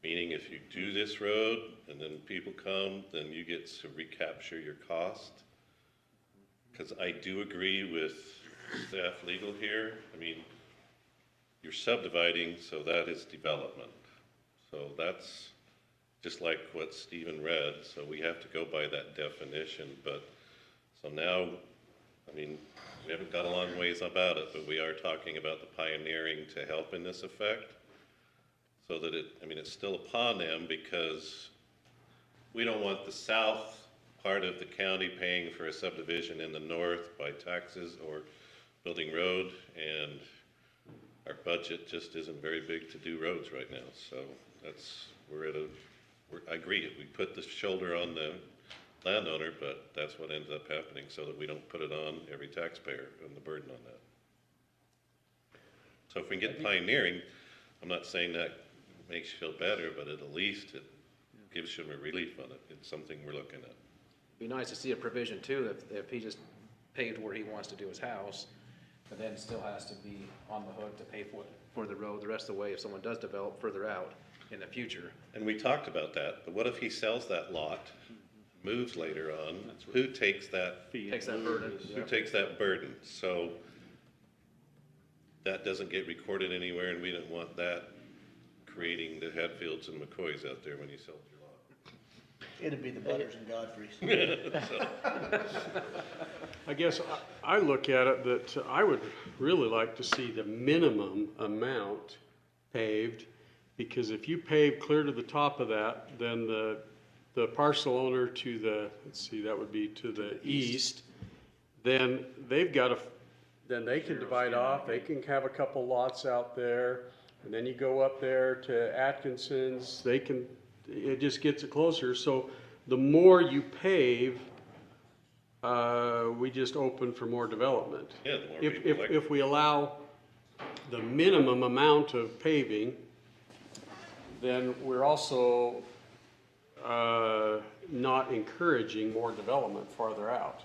meaning if you do this road and then people come, then you get to recapture your cost. Because I do agree with staff legal here. I mean, you're subdividing, so that is development. So that's just like what Stephen read, so we have to go by that definition, but, so now, I mean, we haven't got a long ways about it, but we are talking about the pioneering to help in this effect, so that it's still upon them, because we don't want the south part of the county paying for a subdivision in the north by taxes or building road, and our budget just isn't very big to do roads right now, so I agree, we put the shoulder on the landowner, but that's what ends up happening, so that we don't put it on every taxpayer and the burden on that. So if we can get pioneering, I'm not saying that makes you feel better, but at least it gives you a relief on it. It's something we're looking at. Be nice to see a provision too, if he just paved where he wants to do his house, but then still has to be on the hook to pay for the road the rest of the way if someone does develop further out in the future. And we talked about that, but what if he sells that lot, moves later on, who takes that? Takes that burden. Who takes that burden? So that doesn't get recorded anywhere, and we didn't want that creating the Hatfields and McCoys out there when you sold your lot. It'd be the Butters and Godfreys. I guess I look at it that I would really like to see the minimum amount paved, because if you pave clear to the top of that, then the parcel owner to the, let's see, that would be to the east, then they've got then they can divide off, they can have a couple lots out there, and then you go up there to Atkinson's, it just gets it closer. So the more you pave, we just open for more development. Yeah, the more people like. If we allow the minimum amount of paving, then we're also not encouraging more development farther out.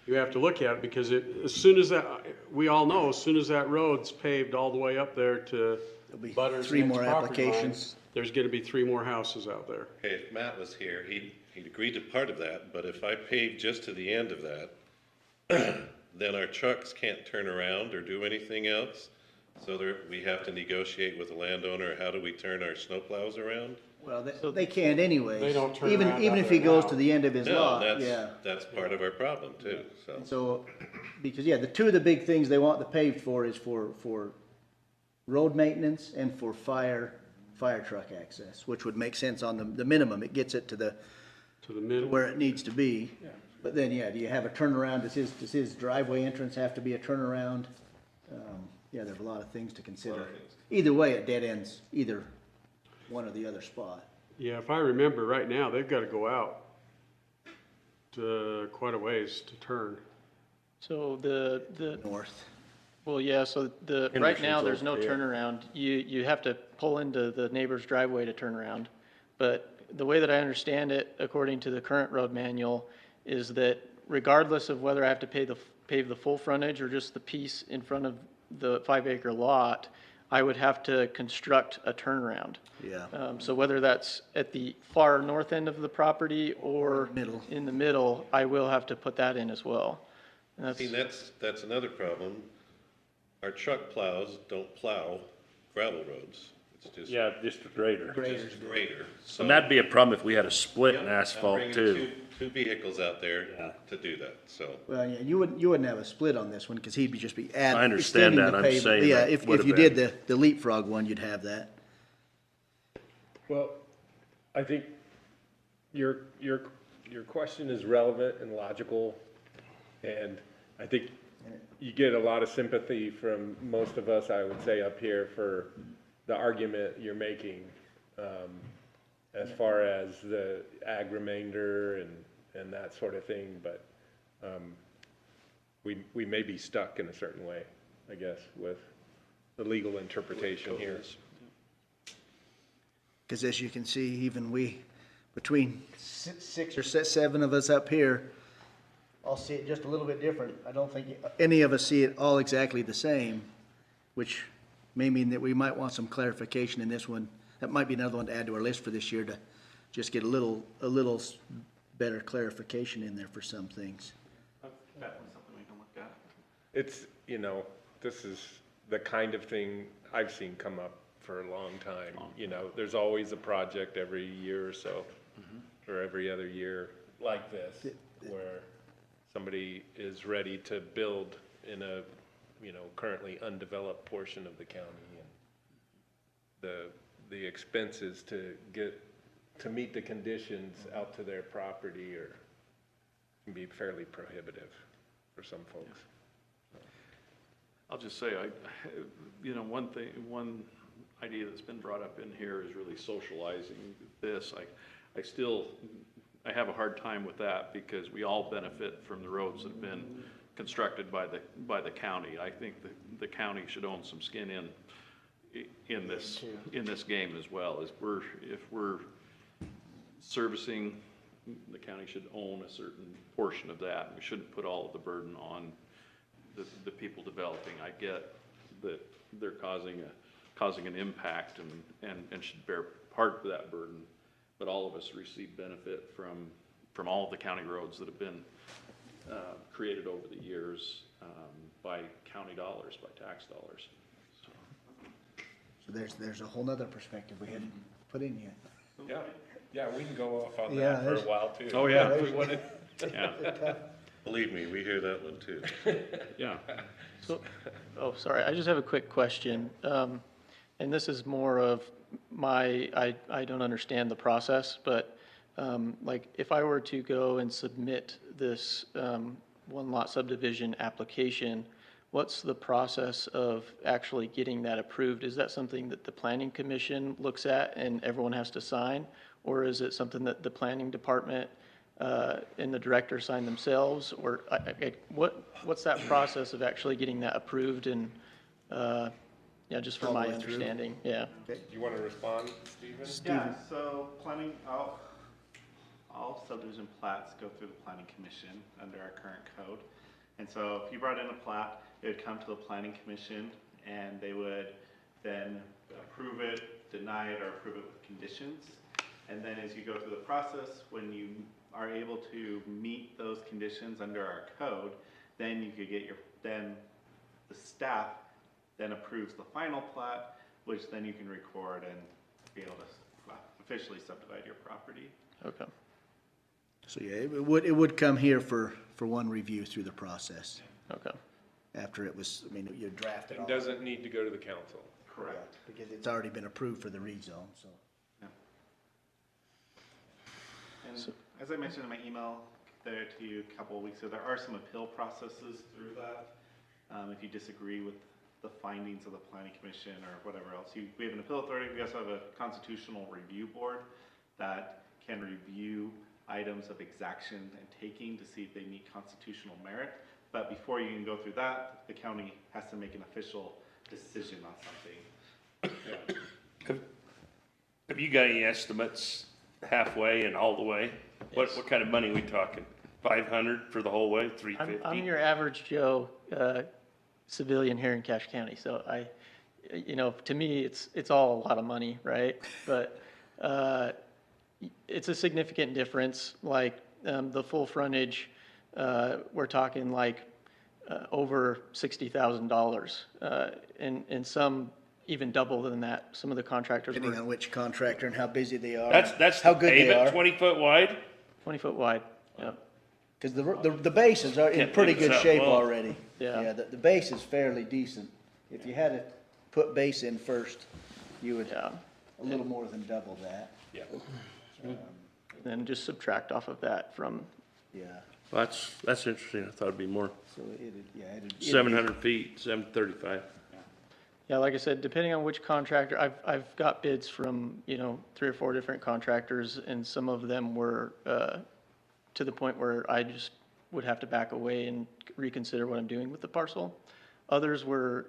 You have to look at it, because as soon as that, we all know, as soon as that road's paved all the way up there to Butters' 3 next more property line, applications. there's gonna be 3 more houses out there. Okay, if Matt was here, he'd agree to part of that, but if I pave just to the end of that, then our trucks can't turn around or do anything else. So we have to negotiate with the landowner, how do we turn our snowplows around? Well, they can't anyways. They don't turn Even around if out he there goes now. to the end of his No, lot, yeah. that's part of our problem too, so. So, because, yeah, the 2 of the big things they want the paved for is for road maintenance and for fire truck access, which would make sense on the minimum. It gets it to the minimum. where it needs to be. But then, yeah, do you have a turnaround? Does his driveway entrance have to be a turnaround? Yeah, there's a lot of things to consider. Either way, it dead ends either one or the other spot. Yeah, if I remember right now, they've gotta go out to quite a ways to turn. So the North. well, yeah, so right now, there's no turnaround. You have to pull into the neighbor's driveway to turn around. But the way that I understand it, according to the current road manual, is that regardless of whether I have to pave the full frontage or just the piece in front of the 5-acre lot, I would have to construct a turnaround. Yeah. So whether that's at the far north end of the property or Middle. in the middle, I will have to put that in as well. And See, that's another problem. Our truck plows don't plow gravel roads. It's just. Yeah, just a grader. Just grader. So. And that'd be a problem if we had a split in Yep, I'm asphalt bringing too. Two vehicles out there to do that, so. Well, yeah, you wouldn't have a split on this one, because he'd just be adding. I understand extending that. the I'm pavement. saying Yeah, that if would've you been- did the leapfrog one, you'd have that. Well, I think your question is relevant and logical, and I think you get a lot of sympathy from most of us, I would say, up here for the argument you're making, as far as the ag remainder and that sort of thing, but we may be stuck in a certain way, I guess, with the legal interpretation here. Because as you can see, even between 6 or 7 of us up here, all see it just a little bit different. I don't think any of us see it all exactly the same, which may mean that we might want some clarification in this one. That might be another one to add to our list for this year, to just get a little better clarification in there for some things. That was something we can look at. It's, this is the kind of thing I've seen come up for a long time. You know, there's always a project every year or so, or every other year like this, where somebody is ready to build in a, you know, currently undeveloped portion of the county. And the expenses to meet the conditions out to their property can be fairly prohibitive for some folks. I'll just say, one idea that's been brought up in here is really socializing this. I have a hard time with that because we all benefit from the roads that have been constructed by the county. I think the county should own some skin in this game as well. If we're servicing, the county should own a certain portion of that. We shouldn't put all of the burden on the people developing. I get that they're causing an impact and should bear part of that burden, but all of us receive benefit from all of the county roads that have been created over the years by county dollars, by tax dollars. So there's a whole nother perspective we hadn't put in yet. Yeah, we can go off on Yeah, that for a while too. Oh, yeah, if we wanted. Yeah. Believe me, we hear that one too. Yeah. So, sorry, I just have a quick question. And this is more of I don't understand the process, but like if I were to go and submit this one lot subdivision application, what's the process of actually getting that approved? Is that something that the planning commission looks at and everyone has to sign? Or is it something that the planning department and the director sign themselves? Or what's that process of actually getting that approved? And just for my understanding, yeah. Do you want to respond, Stephen? Yeah, so planning, all subdivision plats go through the planning commission under our current code. And so if you brought in a plat, it would come to the planning commission and they would then approve it, deny it, or approve it with conditions. And then as you go through the process, when you are able to meet those conditions under our code, then you could get then the staff then approves the final plat, which then you can record and be able to officially subdivide your property. Okay. So yeah, it would come here for one review through the process. Okay. After it was, you drafted It all. doesn't need to go to the council. Correct. Because it's already been approved for the rezone, so. And as I mentioned in my email there to you a couple of weeks ago, there are some appeal processes through that. If you disagree with the findings of the planning commission or whatever else, we have an appeal authority. We also have a constitutional review board that can review items of exaction and taking to see if they meet constitutional merit. But before you can go through that, the county has to make an official decision on something. Have you got any estimates halfway and all the way? What kind of money are we talking? 500 for the whole way, 350? I'm your average Joe civilian here in Cache County, so to me, it's all a lot of money, right? But it's a significant difference. Like the full frontage, we're talking like over $60,000, and some even double than that. Some of the contractors Depending on which contractor and how busy they are. That's how the good they are. pavement, 20 foot wide? 20 foot wide. Yep. Because the bases are in Can't pretty think of good something shape else. already. Yeah. The base is fairly decent. If you had to put base in first, you would a little more than double that. Yeah. Then just subtract off of that from. Yeah. Well, that's interesting. I thought it'd be more. So it'd 700 feet, 735. Yeah, like I said, depending on which contractor, I've got bids from 3 or 4 different contractors, and some of them were to the point where I just would have to back away and reconsider what I'm doing with the parcel. Others were,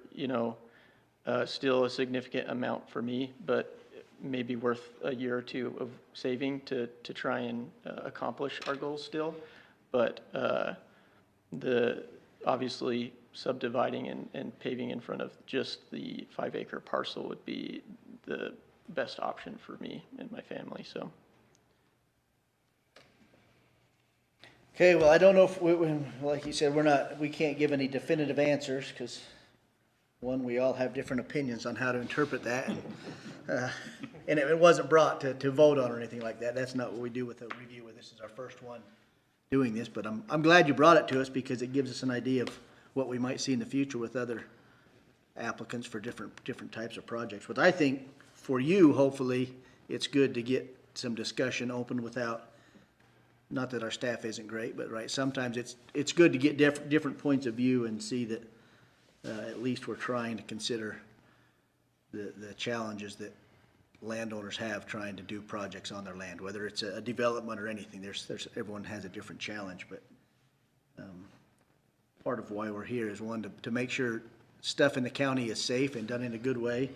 still a significant amount for me, but maybe worth a year or two of saving to try and accomplish our goals still. But obviously subdividing and paving in front of just the 5-acre parcel would be the best option for me and my family, so. Okay, well, I don't know if like you said, we can't give any definitive answers because One, we all have different opinions on how to interpret that. And it wasn't brought to vote on or anything like that. That's not what we do with a review. This is our first one doing this, but I'm glad you brought it to us because it gives us an idea of what we might see in the future with other applicants for different types of projects. But I think for you, hopefully, it's good to get some discussion open without, not that our staff isn't great, but right, sometimes it's good to get different points of view and see that at least we're trying to consider the challenges that landowners have trying to do projects on their land, whether it's a development or anything. There's everyone has a different challenge, but part of why we're here is one, to make sure stuff in the county is safe and done in a good way,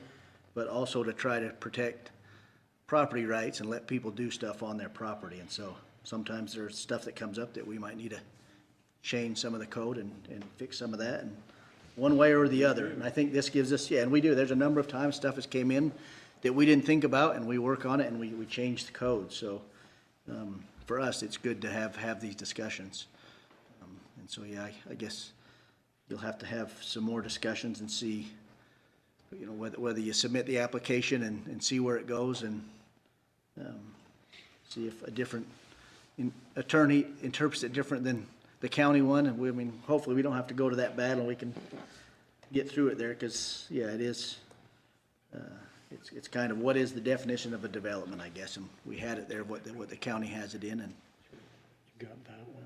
but also to try to protect property rights and let people do stuff on their property. And so sometimes there's stuff that comes up that we might need to change some of the code and fix some of that, and one way or the other. And I think this gives us, and we do, there's a number of times stuff has came in that we didn't think about, and we work on it and we change the code. So for us, it's good to have these discussions. And so, yeah, I guess you'll have to have some more discussions and see, you know, whether you submit the application and see where it goes, and see if a different attorney interprets it different than the county one. And I mean, hopefully we don't have to go to that battle. We can get through it there, because, yeah, it is, it's kind of what is the definition of a development, I guess, and we had it there, what the county has it in, and You got that one.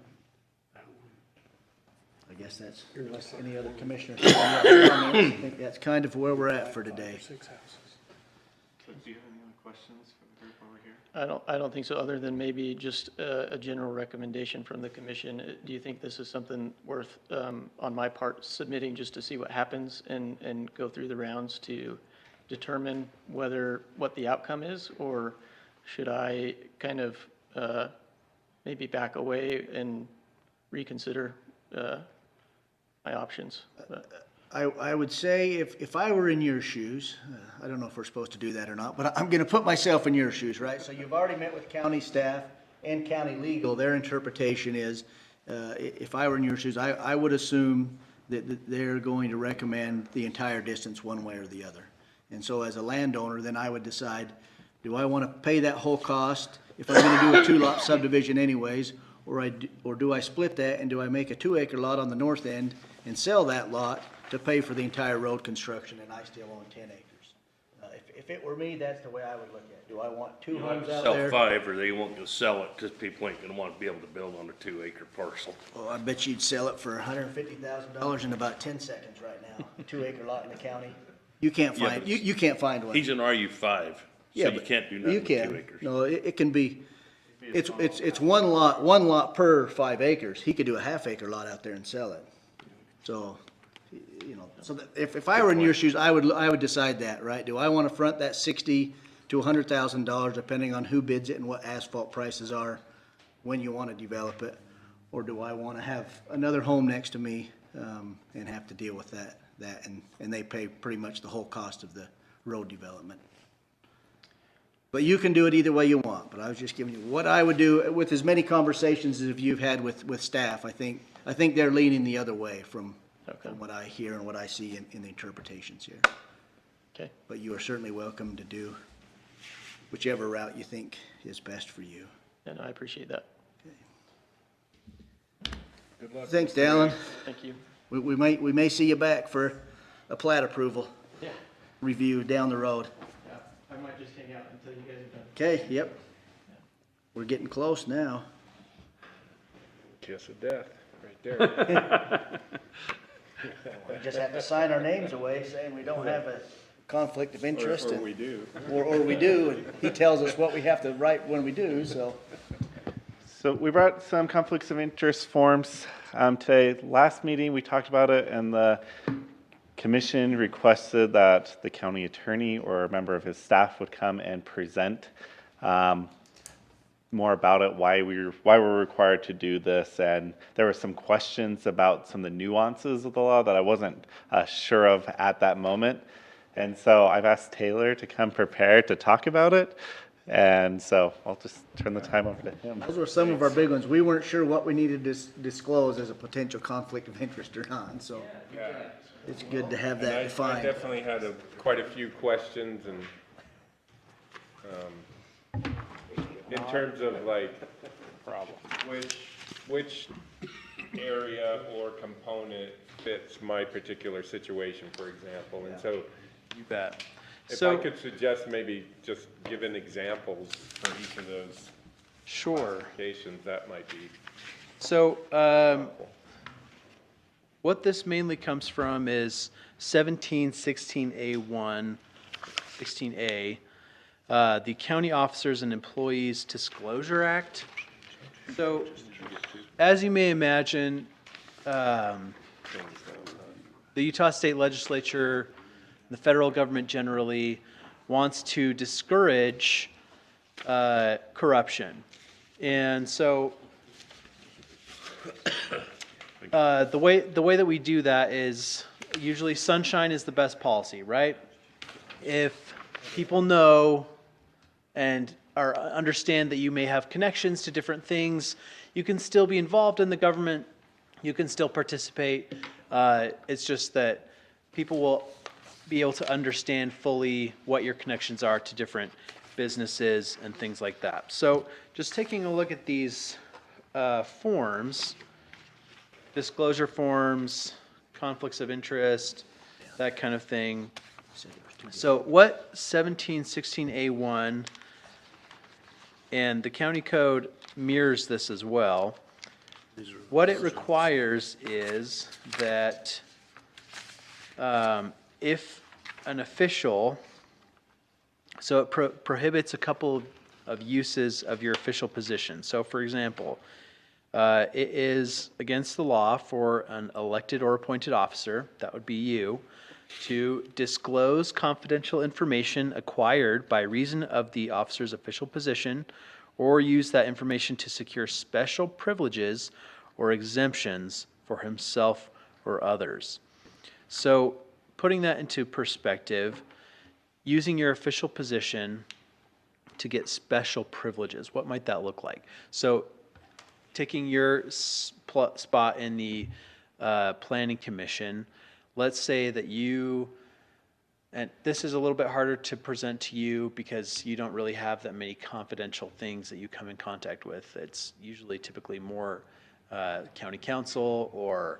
I guess that's, unless any other commissioners have any other comments, I think that's kind of where we're at for today. 6 houses. So do you have any other questions for the group over here? I don't think so, other than maybe just a general recommendation from the commission. Do you think this is something worth, on my part, submitting just to see what happens and go through the rounds to determine what the outcome is? Or should I kind of maybe back away and reconsider my options? I would say if I were in your shoes, I don't know if we're supposed to do that or not, but I'm going to put myself in your shoes, right? So you've already met with county staff and county legal. Their interpretation is, if I were in your shoes, I would assume that they're going to recommend the entire distance one way or the other. And so as a landowner, then I would decide, do I want to pay that whole cost if I'm going to do a 2-lot subdivision anyways, or do I split that and do I make a 2-acre lot on the north end and sell that lot to pay for the entire road construction, and I still own 10 acres? If it were me, that's the way I would look at it. Do I want two homes out there? Sell 5, or they won't just sell it because people ain't gonna want to be able to build on a 2-acre parcel. Oh, I bet you'd sell it for $150,000 in about 10 seconds right now. A 2-acre lot in the county. You can't Yeah, find, but you can't find one. He's an RU5, so Yeah, you but can't do nothing you with can. 2 acres. No, it can be, it's one lot per 5 acres. He could do a half-acre lot out there and sell it. So, you know, so that if I were in your shoes, I would decide that, right? Do I want to front that $60,000 to $100,000, depending on who bids it and what asphalt prices are when you want to develop it? Or do I want to have another home next to me and have to deal with that and they pay pretty much the whole cost of the road development? But you can do it either way you want, but I was just giving you what I would do with as many conversations as you've had with staff. I think they're leaning the other way from what I hear and what I see in the interpretations here. Okay. But you are certainly welcome to do whichever route you think is best for you. And I appreciate that. Good luck. Thanks, Dallin. Thank you. We may see you back for a plat approval Yeah. review down the road. Yeah, I might just hang out until you guys are done. Okay, yep. We're getting close now. Kiss of death, right there. We just have to sign our names away saying we don't have a conflict of interest. Or we do. Or we do, and he tells us what we have to write when we do, so. So we brought some conflicts of interest forms today. Last meeting, we talked about it, and the commission requested that the county attorney or a member of his staff would come and present more about it, why we're required to do this. And there were some questions about some of the nuances of the law that I wasn't sure of at that moment. And so I've asked Taylor to come prepared to talk about it. And so I'll just turn the time over to him. Those were some of our big ones. We weren't sure what we needed to disclose as a potential conflict of interest or not, so. it's good to have And that I defined. definitely had quite a few questions and, in terms of like, which area or component fits my particular situation, for example, and so. You bet. If So- I could suggest maybe just giving examples for each of those Sure. applications, that might be. So, what this mainly comes from is 1716A1, 16A, the County Officers and Employees Disclosure Act. So, as you may imagine, the Utah State Legislature, the federal government generally, wants to discourage corruption. And so the way that we do that is usually sunshine is the best policy, right? If people know and understand that you may have connections to different things, you can still be involved in the government, you can still participate. It's just that people will be able to understand fully what your connections are to different businesses and things like that. So just taking a look at these forms, disclosure forms, conflicts of interest, that kind of thing. So what 1716A1 and the county code mirrors this as well. What it requires is that if an official, so it prohibits a couple of uses of your official position. So for example, it is against the law for an elected or appointed officer, that would be you, to disclose confidential information acquired by reason of the officer's official position, or use that information to secure special privileges or exemptions for himself or others. So putting that into perspective, using your official position to get special privileges, what might that look like? So taking your spot in the Planning Commission, let's say that you, and this is a little bit harder to present to you because you don't really have that many confidential things that you come in contact with. It's usually typically more county council, or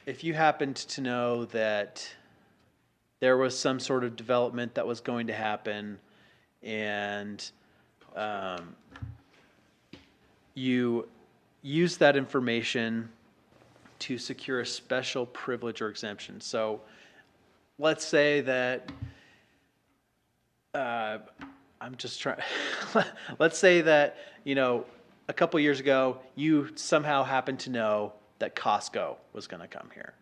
if you happened to know that there was some sort of development that was going to happen and you use that information to secure a special privilege or exemption. So let's say that, I'm just trying, let's say that, you know, a couple years ago, you somehow happened to know that Costco was going to come here.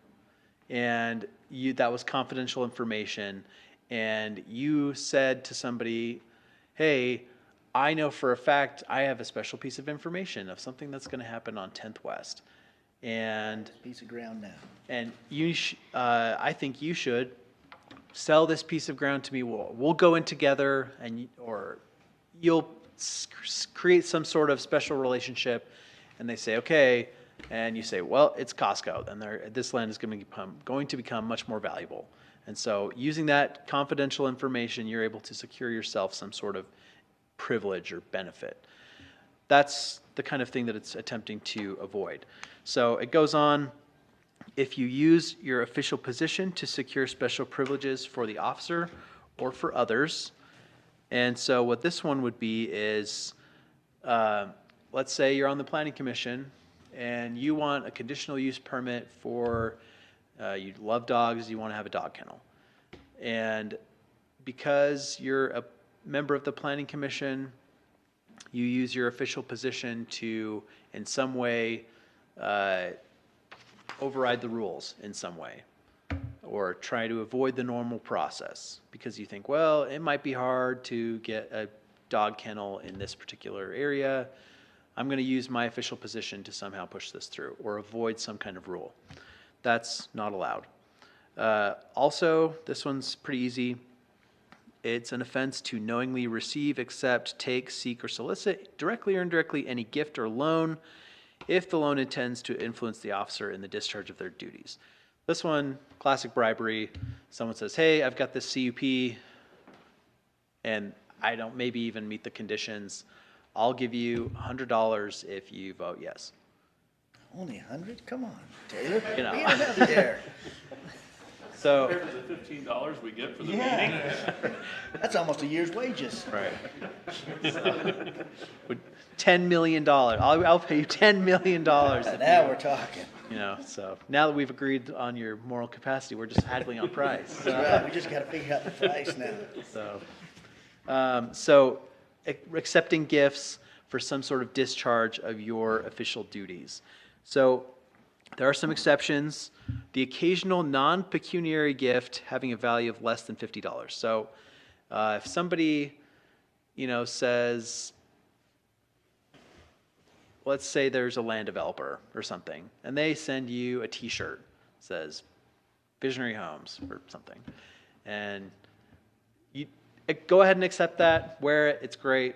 And that was confidential information. And you said to somebody, hey, I know for a fact I have a special piece of information of something that's going to happen on 10th West. And Piece of ground now. and I think you should sell this piece of ground to me. We'll go in together, or you'll create some sort of special relationship. And they say, okay. And you say, well, it's Costco. Then this land is going to become much more valuable. And so using that confidential information, you're able to secure yourself some sort of privilege or benefit. That's the kind of thing that it's attempting to avoid. So it goes on, if you use your official position to secure special privileges for the officer or for others. And so what this one would be is, let's say you're on the Planning Commission and you want a conditional use permit for, you love dogs, you want to have a dog kennel. And because you're a member of the Planning Commission, you use your official position to, in some way, override the rules in some way, or try to avoid the normal process because you think, well, it might be hard to get a dog kennel in this particular area. I'm going to use my official position to somehow push this through or avoid some kind of rule. That's not allowed. Also, this one's pretty easy. It's an offense to knowingly receive, accept, take, seek, or solicit, directly or indirectly, any gift or loan if the loan intends to influence the officer in the discharge of their duties. This one, classic bribery. Someone says, hey, I've got this CUP and I don't maybe even meet the conditions. I'll give you $100 if you vote yes. Only 100? Come on, Taylor. You know. Be enough there. So, Compared to the $15 we get for the Yeah. meeting. That's almost a year's wages. right. $10 million. I'll pay you $10 million. if Now you- we're talking. You know, so now that we've agreed on your moral capacity, we're just haggling on price. That's right, we just gotta figure out the price now. So accepting gifts for some sort of discharge of your official duties. So there are some exceptions. The occasional non-pecuniary gift having a value of less than $50. So if somebody, says, let's say there's a land developer or something, and they send you a T-shirt, says Visionary Homes or something, and you go ahead and accept that, wear it, it's great.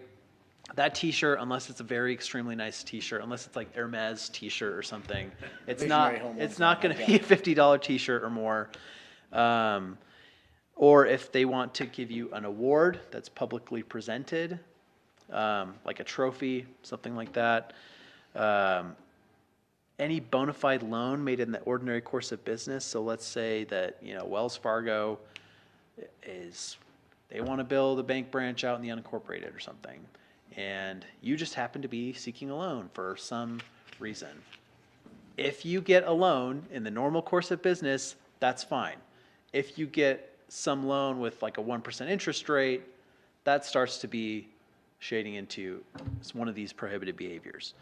That T-shirt, unless it's a very extremely nice T-shirt, unless it's like Hermes T-shirt or something, it's Visionary Home it's one's not not going to like be a $50 T-shirt or more. Or if they want to give you an award that's publicly presented, like a trophy, something like that. Any bona fide loan made in the ordinary course of business. So let's say that, Wells Fargo they want to build a bank branch out in the unincorporated or something. And you just happen to be seeking a loan for some reason. If you get a loan in the normal course of business, that's fine. If you get some loan with like a 1% interest rate, that starts to be shading into one of these prohibited behaviors.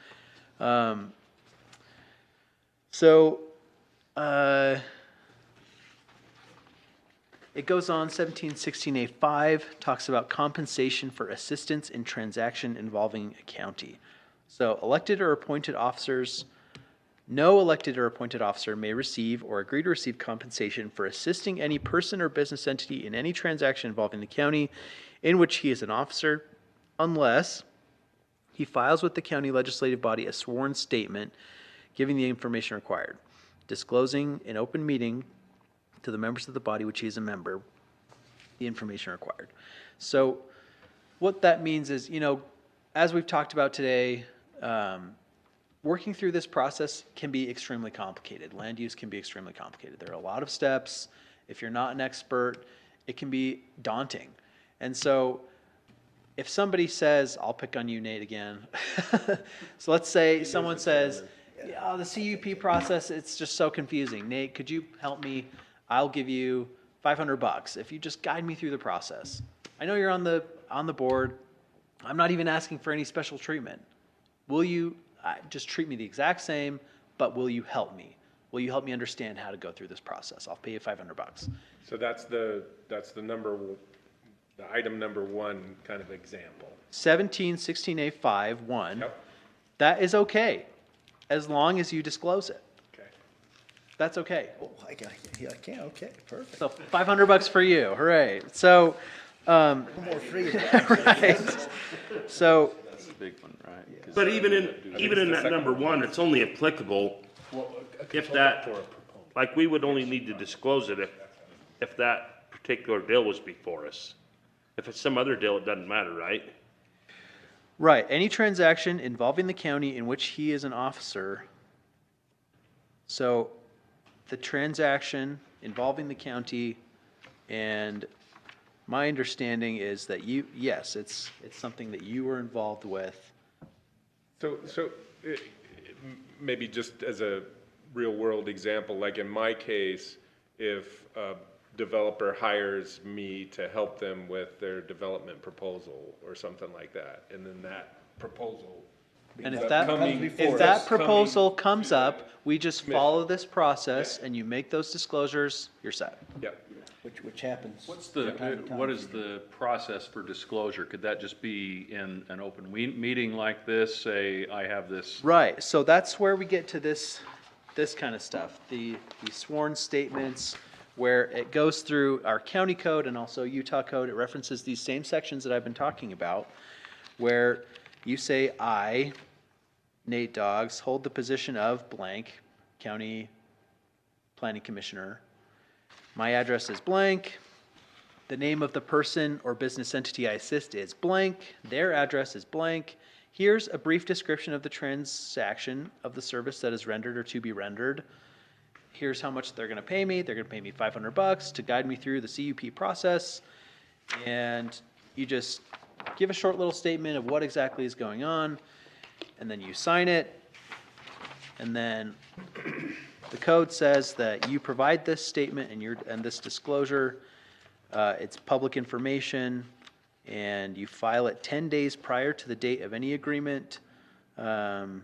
It goes on, 1716A5 talks about compensation for assistance in transaction involving a county. So elected or appointed officers, no elected or appointed officer may receive or agree to receive compensation for assisting any person or business entity in any transaction involving the county in which he is an officer, unless he files with the county legislative body a sworn statement giving the information required, disclosing in open meeting to the members of the body which he is a member the information required. So what that means is, as we've talked about today, working through this process can be extremely complicated. Land use can be extremely complicated. There are a lot of steps. If you're not an expert, it can be daunting. And so if somebody says, I'll pick on you, Nate, again. So let's say someone says, yeah, the CUP process, it's just so confusing. Nate, could you help me? I'll give you $500 if you just guide me through the process. I know you're on the board. I'm not even asking for any special treatment. Will you just treat me the exact same, but will you help me? Will you help me understand how to go through this process? I'll pay you $500. So that's the item number one kind of example. 1716A5-1. Yep. That is okay, as long as you disclose it. Okay. That's okay. Oh, I can, okay, perfect. So $500 for you, hooray. So, No more free. right. So, That's a big one, right? 'Cause But even in that number one, it's only applicable if that, like, we would only need to disclose it if that particular deal was before us. If it's some other deal, it doesn't matter, right? right, any transaction involving the county in which he is an officer. So, the transaction involving the county, and my understanding is that yes, it's something that you were involved with. So maybe just as a real world example, like in my case, if a developer hires me to help them with their development proposal or something like that, and then that proposal. And if ends that, up coming- if that proposal comes up, we just follow this process and you make those disclosures, you're set. Yep. Which happens. What's from time to time. what is the process for disclosure? Could that just be in an open meeting like this, say, I have this? Right, so that's where we get to this kind of stuff, the sworn statements, where it goes through our county code and also Utah code. It references these same sections that I've been talking about, where you say, I, Nate Doggs, hold the position of blank county planning commissioner. My address is blank. The name of the person or business entity I assist is blank. Their address is blank. Here's a brief description of the transaction of the service that is rendered or to be rendered. Here's how much they're going to pay me. They're going to pay me $500 to guide me through the CUP process. And you just give a short little statement of what exactly is going on, and then you sign it. And then the code says that you provide this statement and this disclosure. It's public information, and you file it 10 days prior to the date of any agreement. And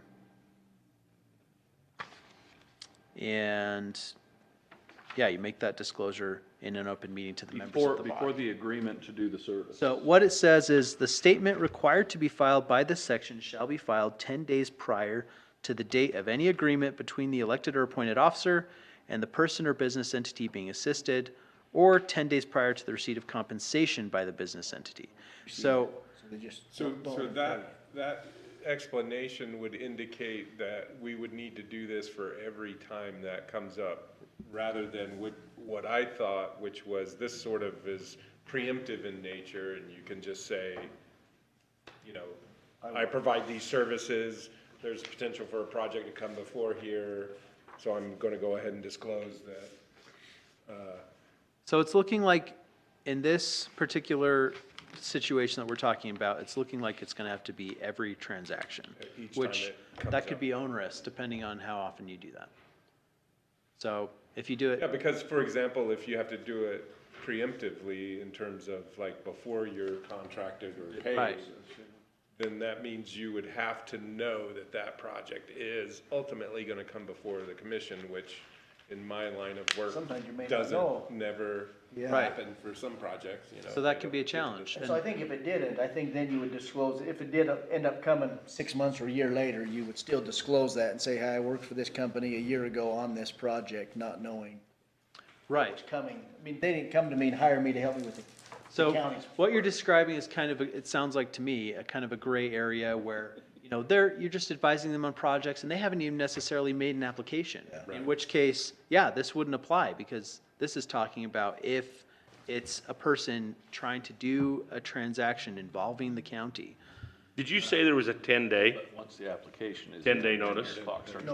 yeah, you make that disclosure in an open meeting to the members of the body. Before the agreement to do the service. So what it says is the statement required to be filed by this section shall be filed 10 days prior to the date of any agreement between the elected or appointed officer and the person or business entity being assisted, or 10 days prior to the receipt of compensation by the business entity. So that explanation would indicate that we would need to do this for every time that comes up, rather than what I thought, which was this sort of is preemptive in nature, and you can just say, you know, I provide these services, there's potential for a project to come before here, so I'm going to go ahead and disclose that. So it's looking like in this particular situation that we're talking about, it's looking like it's going to have to be every transaction, Each time which it comes that could up. be onerous depending on how often you do that. So if you do it, Yeah, because for example, if you have to do it preemptively in terms of like before you're contracted or paid, Right. then that means you would have to know that that project is ultimately going to come before the commission, which in my line of work Sometimes you may not know. never Yeah. Right. happen for some projects, you know. so that can be a challenge. And so I think if it didn't, I think then you would disclose, if it did end up coming 6 months or a year later, you would still disclose that and say, hey, I worked for this company a year ago on this project, not knowing Right. what's coming. I mean, they didn't come to me and hire me to help me with the So counties. what you're describing is kind of, it sounds like to me, a kind of a gray area where, you know, you're just advising them on projects and they haven't even necessarily made an application. In which case, yeah, this wouldn't apply because this is talking about if it's a person trying to do a transaction involving the county. Did you say there was a 10-day? Once the application is. 10-day notice?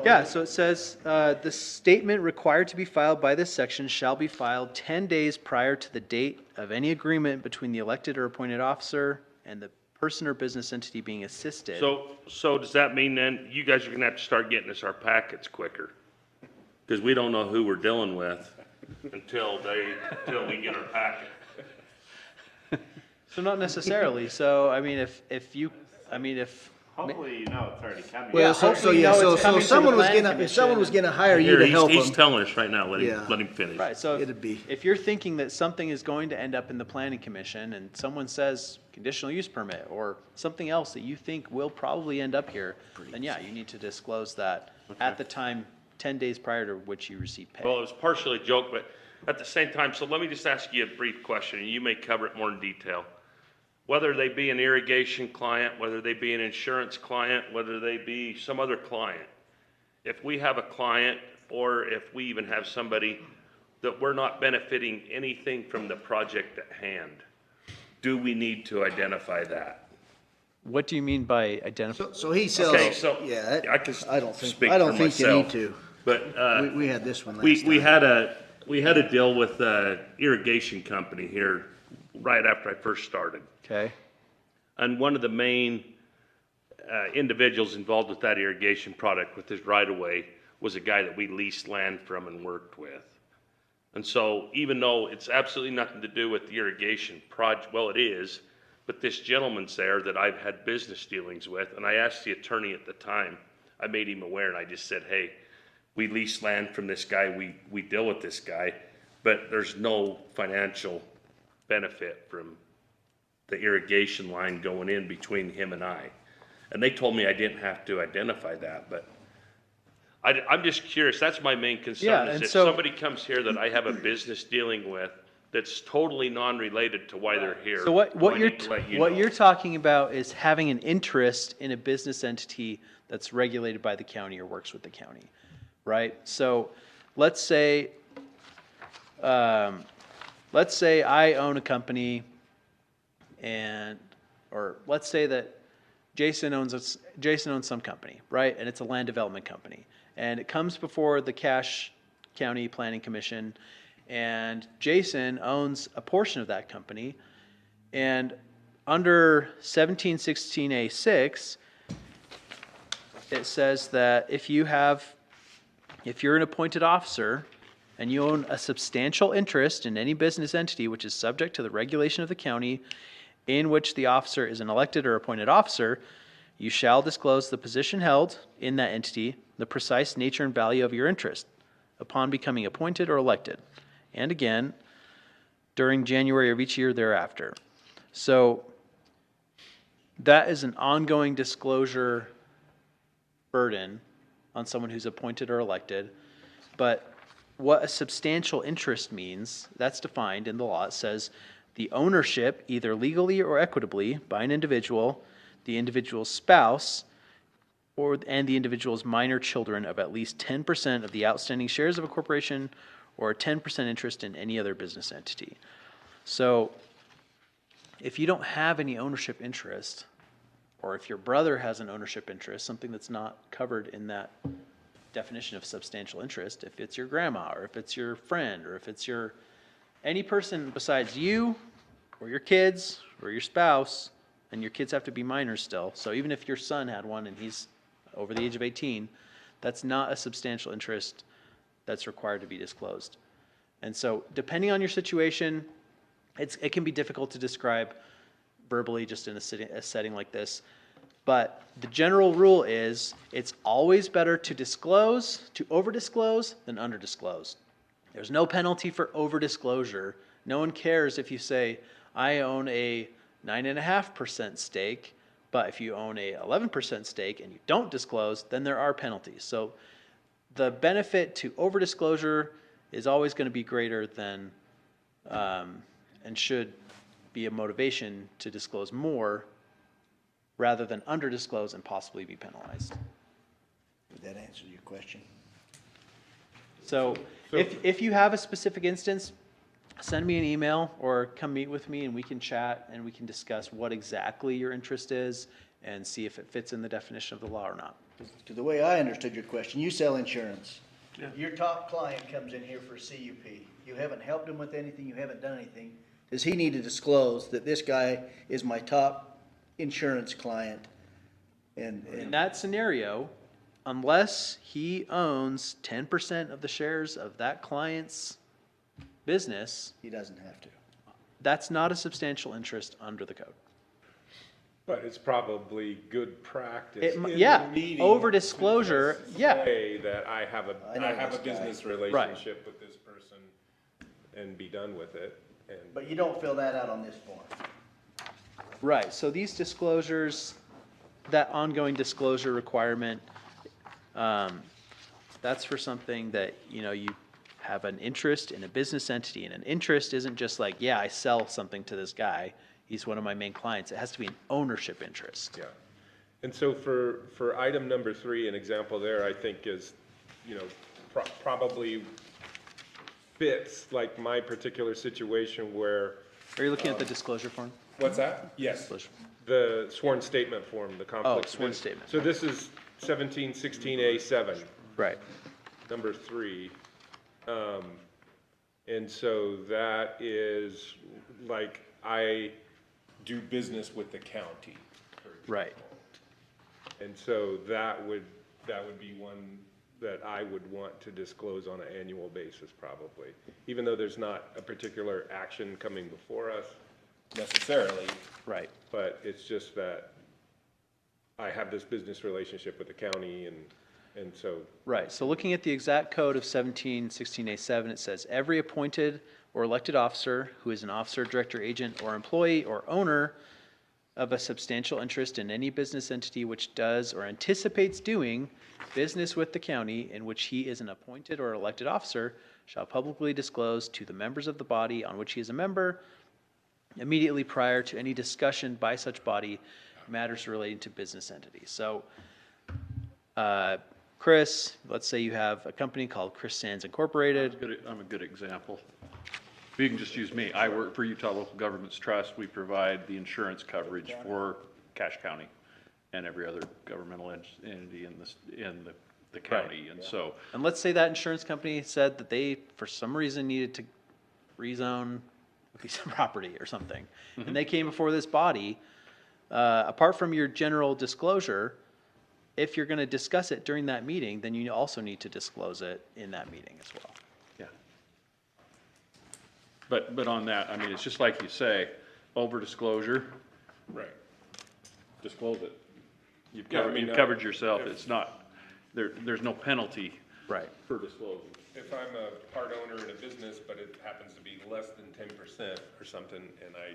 Yeah, so it says, the statement required to be filed by this section shall be filed 10 days prior to the date of any agreement between the elected or appointed officer and the person or business entity being assisted. So does that mean then you guys are gonna have to start getting us our packets quicker? Because we don't know who we're dealing with until we get our packet. So not necessarily. So, I mean, if Hopefully, you know it's already coming. Well, so hopefully, you know, so it's coming if through the someone was planning gonna, if commission someone was and- gonna hire you Here, to help he's them, telling us right now, let Yeah. him finish. Right, so It'd be- if you're thinking that something is going to end up in the planning commission and someone says conditional use permit or something else that you think will probably end up here, then yeah, you need to disclose that at the time, 10 days prior to which you receive pay. Well, it was partially a joke, but at the same time, so let me just ask you a brief question, and you may cover it more in detail. Whether they be an irrigation client, whether they be an insurance client, whether they be some other client, if we have a client, or if we even have somebody that we're not benefiting anything from the project at hand, do we need to identify that? What do you mean by identify? so he sells, Okay, so yeah, I can I don't think speak you for need myself, to. But, We had this one last We time. we had a deal with a irrigation company here right after I first started. Okay. And one of the main individuals involved with that irrigation product with his right-of-way was a guy that we leased land from and worked with. And so even though it's absolutely nothing to do with the irrigation project, well, it is, but this gentleman's there that I've had business dealings with, and I asked the attorney at the time, I made him aware, and I just said, hey, we lease land from this guy, we deal with this guy, but there's no financial benefit from the irrigation line going in between him and I. And they told me I didn't have to identify that, but I'm just curious, that's my main Yeah, concern, is and if so- somebody comes here that I have a business dealing with that's totally non-related to why they're here. So what I you're, need to let you what know. you're talking about is having an interest in a business entity that's regulated by the county or works with the county, right? So let's say I own a company, or let's say that Jason owns some company, right? And it's a land development company, and it comes before the Cache County Planning Commission, and Jason owns a portion of that company, and under 1716A6, it says that if you're an appointed officer and you own a substantial interest in any business entity which is subject to the regulation of the county in which the officer is an elected or appointed officer, you shall disclose the position held in that entity, the precise nature and value of your interest upon becoming appointed or elected, and again during January of each year thereafter. So that is an ongoing disclosure burden on someone who's appointed or elected. But what a substantial interest means, that's defined in the law. It says the ownership, either legally or equitably, by an individual, the individual's spouse, and the individual's minor children of at least 10% of the outstanding shares of a corporation or a 10% interest in any other business entity. So if you don't have any ownership interest, or if your brother has an ownership interest, something that's not covered in that definition of substantial interest, if it's your grandma, or if it's your friend, or if it's any person besides you, or your kids, or your spouse, and your kids have to be minors still. So even if your son had one and he's over the age of 18, that's not a substantial interest that's required to be disclosed. And so depending on your situation, it can be difficult to describe verbally just in a setting like this. But the general rule is it's always better to over-disclose than under-disclose. There's no penalty for over-disclosure. No one cares if you say, I own a 9.5% stake, but if you own a 11% stake and you don't disclose, then there are penalties. So the benefit to over-disclosure is always going to be greater than, and should be a motivation to disclose more rather than under-disclose and possibly be penalized. Did that answer your question? So if you have a specific instance, send me an email or come meet with me and we can chat and we can discuss what exactly your interest is and see if it fits in the definition of the law or not. Because the way I understood your question, you sell insurance. Yeah. Your top client comes in here for CUP. You haven't helped him with anything, you haven't done anything. Does he need to disclose that this guy is my top insurance client? And in that scenario, unless he owns 10% of the shares of that client's business, he doesn't have to. That's not a substantial interest under the code. But it's probably good practice. Over disclosure. Say that I have a business relationship with this person, and be done with it. But you don't fill that out on this form. Right. So these disclosures, that ongoing disclosure requirement, that's for something that you have an interest in a business entity, and an interest isn't just like, yeah, I sell something to this guy. He's one of my main clients. It has to be an ownership interest. Yeah. And so for item number 3, an example there, I think is, probably fits like my particular situation where. Are you looking at the disclosure form? What's that? Yes. The sworn statement form, the conflict. Sworn statement. So this is 1716A7. Right. Number 3. And so that is like I do business with the county. Right. And so that would be one that I would want to disclose on an annual basis probably, even though there's not a particular action coming before us necessarily. Right. But it's just that I have this business relationship with the county and so. Right. So looking at the exact code of 1716A7, it says every appointed or elected officer who is an officer, director, agent, or employee or owner of a substantial interest in any business entity which does or anticipates doing business with the county in which he is an appointed or elected officer shall publicly disclose to the members of the body on which he is a member immediately prior to any discussion by such body matters relating to business entities. So Chris, let's say you have a company called Chris Sands Incorporated. I'm a good example. You can just use me. I work for Utah Local Governments Trust. We provide the insurance coverage for Cache County and every other governmental entity in the county. And so, And let's say that insurance company said that they, for some reason, needed to rezone a piece of property or something. And they came before this body, apart from your general disclosure, if you're going to discuss it during that meeting, then you also need to disclose it in that meeting as well. yeah. But on that, I mean, it's just like you say, over disclosure, Right. disclose it. You've Yeah, I covered, mean, you've covered yourself. It's not, there's no penalty Right. for disclosing. If I'm a part owner in a business, but it happens to be less than 10% or something, and I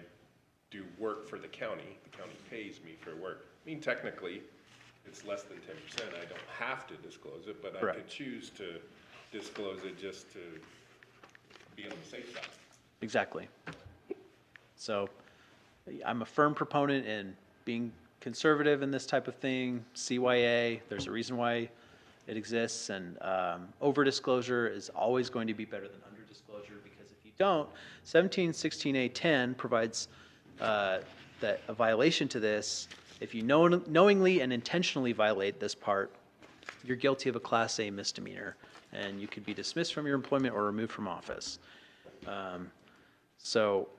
do work for the county pays me for work. I mean, technically, it's less than 10%, I don't have to disclose it, but I Correct. could choose to disclose it just to be on the safe side. Exactly. So I'm a firm proponent in being conservative in this type of thing. CYA, there's a reason why it exists, and over disclosure is always going to be better than under disclosure, because if you don't, 1716A10 provides that a violation to this, if you knowingly and intentionally violate this part, you're guilty of a Class A misdemeanor, and you could be dismissed from your employment or removed from office. So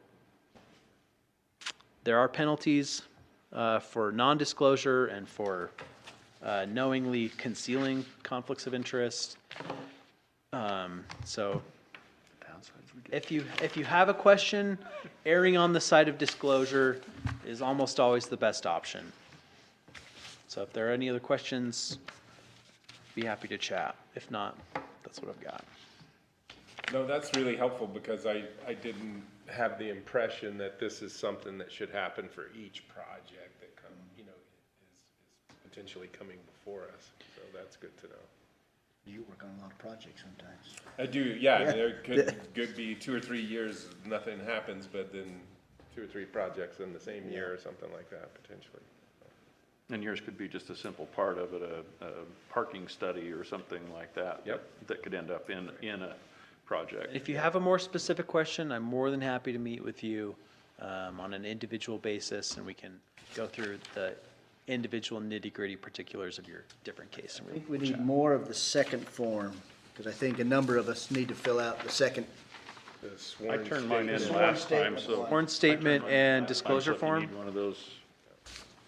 there are penalties for non-disclosure and for knowingly concealing conflicts of interest. So if you have a question, erring on the side of disclosure is almost always the best option. So if there are any other questions, be happy to chat. If not, that's what I've got. No, that's really helpful, because I didn't have the impression that this is something that should happen for each project that is potentially coming before us. So that's good to know. You work on a lot of projects sometimes. I do, yeah. There could be 2 or 3 years, nothing happens, but then 2 or 3 projects in the same year or something like that, potentially. And yours could be just a simple part of it, a parking study or something like that. Yep. That could end up in a project. If you have a more specific question, I'm more than happy to meet with you on an individual basis, and we can go through the individual nitty-gritty particulars of your different case. I think we need more of the second form, because I think a number of us need to fill out the second. I turned mine in Sworn last time, statement so. one. Sworn statement and disclosure If you form, need one of those.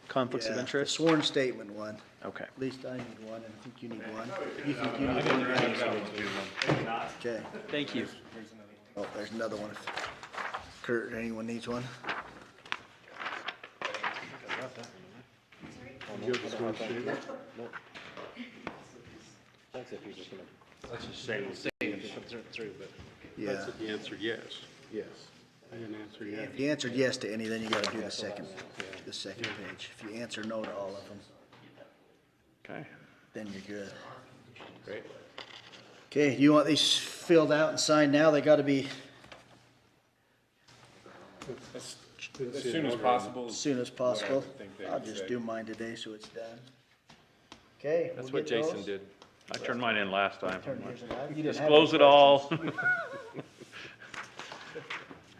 conflicts of Yeah, the interest. sworn statement one. Okay. At least I need one, and I think you need one. You think you need one? Okay. Thank you. Oh, there's another one. Kurt, anyone needs one? Thanks if you're just gonna. That's the same. Yeah. The answer, yes. Yes. I didn't answer yes. If you answered yes to any, then you gotta do the second page. If you answer no to all of them, Okay. then you're good. Great. Okay, you want these filled out and signed now? They gotta be As soon as possible. as soon as possible. What I think they I'll would just say. do mine today so it's done. Okay. That's we'll what get Jason those. did. I turned mine in last time. Turned yours in. You didn't have Disclose any it all. questions.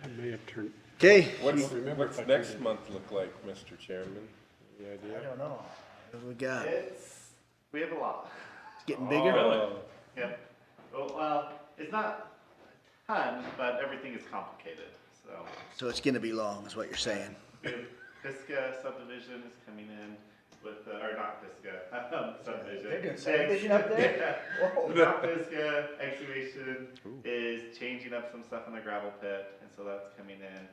I may have turned, Okay, What's next month look like, Mr. Chairman? Any I idea? don't know. What do we got? We have a lot. It's getting bigger? Oh, Yep. Well, it's not a ton, but everything is complicated, so. So it's gonna be long, is what you're saying. We have Pisgah subdivision is coming in with, or not Pisgah, subdivision. They're doing subdivision up there? Whoa. Not Pisgah excavation is changing up some stuff in the gravel pit, and so that's coming in.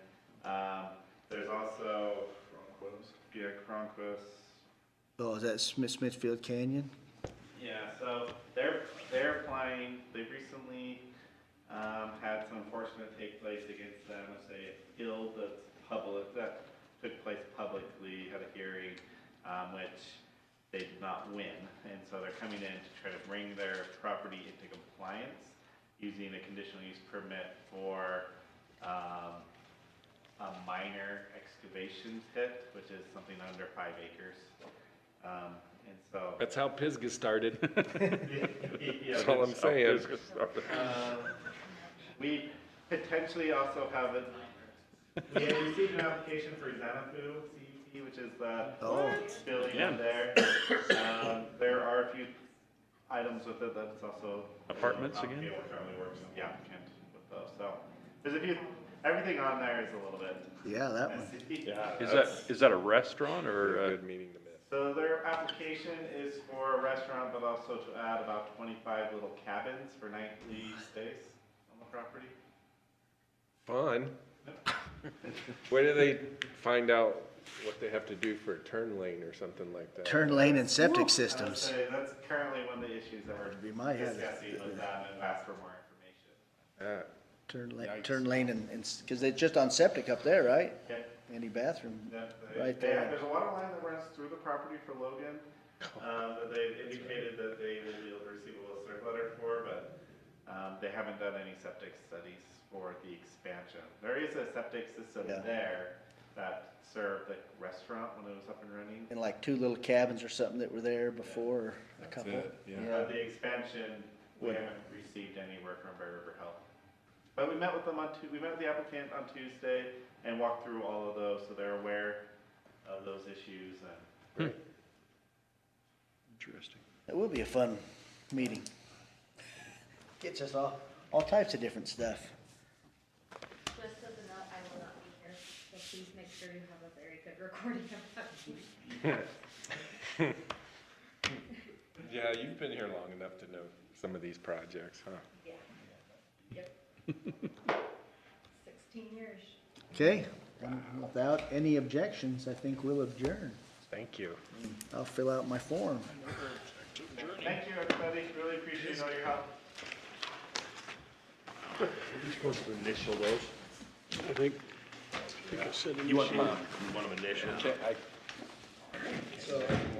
There's also. Yeah, Cronquist. Oh, is that Smithfield Canyon? Yeah, so they're applying, they've recently, had some enforcement take place against them, if they ill that's public, that took place publicly, had a hearing, which they did not win, and so they're coming in to try to bring their property into compliance using a conditional use permit for, a minor excavation pit, which is something under 5 acres. And so. That's how Pisgah started. Yeah, That's all I'm saying. We potentially also have it, we have received an application for Xanafu CUP, which is the building up there. There are a few items with it that's also. Apartments again? We're currently working with the applicant with those, so. There's a few, everything on there is a little bit. Yeah, that one. messy. Is that a restaurant or? Good meeting to miss. So their application is for a restaurant, but also to add about 25 little cabins for nightly stays on the property. Fun. Where do they find out what they have to do for a turn lane or something like that? Turn lane and septic I would systems. say that's currently one of the issues that we're Be my head. discussing with them and ask for more information. Turn lane and, because it's just on septic up there, right? Okay. Any bathroom, Yeah, right they there. there's a water line that runs through the property for Logan, that they've indicated that they will be able to receive a little circ letter for, but, they haven't done any septic studies for the expansion. There is a septic system Yeah. there that served the restaurant when it was up and running. And like 2 little cabins or something that were there before, or a couple. But the expansion, we haven't received anywhere from Bear River Health. But we met with them we met with the applicant on Tuesday and walked through all of those, so they're aware of those issues and. Interesting. It will be a fun meeting. Gets us all types of different stuff. Just as a note, I will not be here, so please make sure you have a very good recording of that. Yeah, you've been here long enough to know some of these projects, huh? Yeah. Yep. 16 years. Okay, without any objections, I think we'll adjourn. Thank you. I'll fill out my form. Thank you, everybody, really appreciate all your help. You're supposed to initial those. I think I said You want them initial? Okay,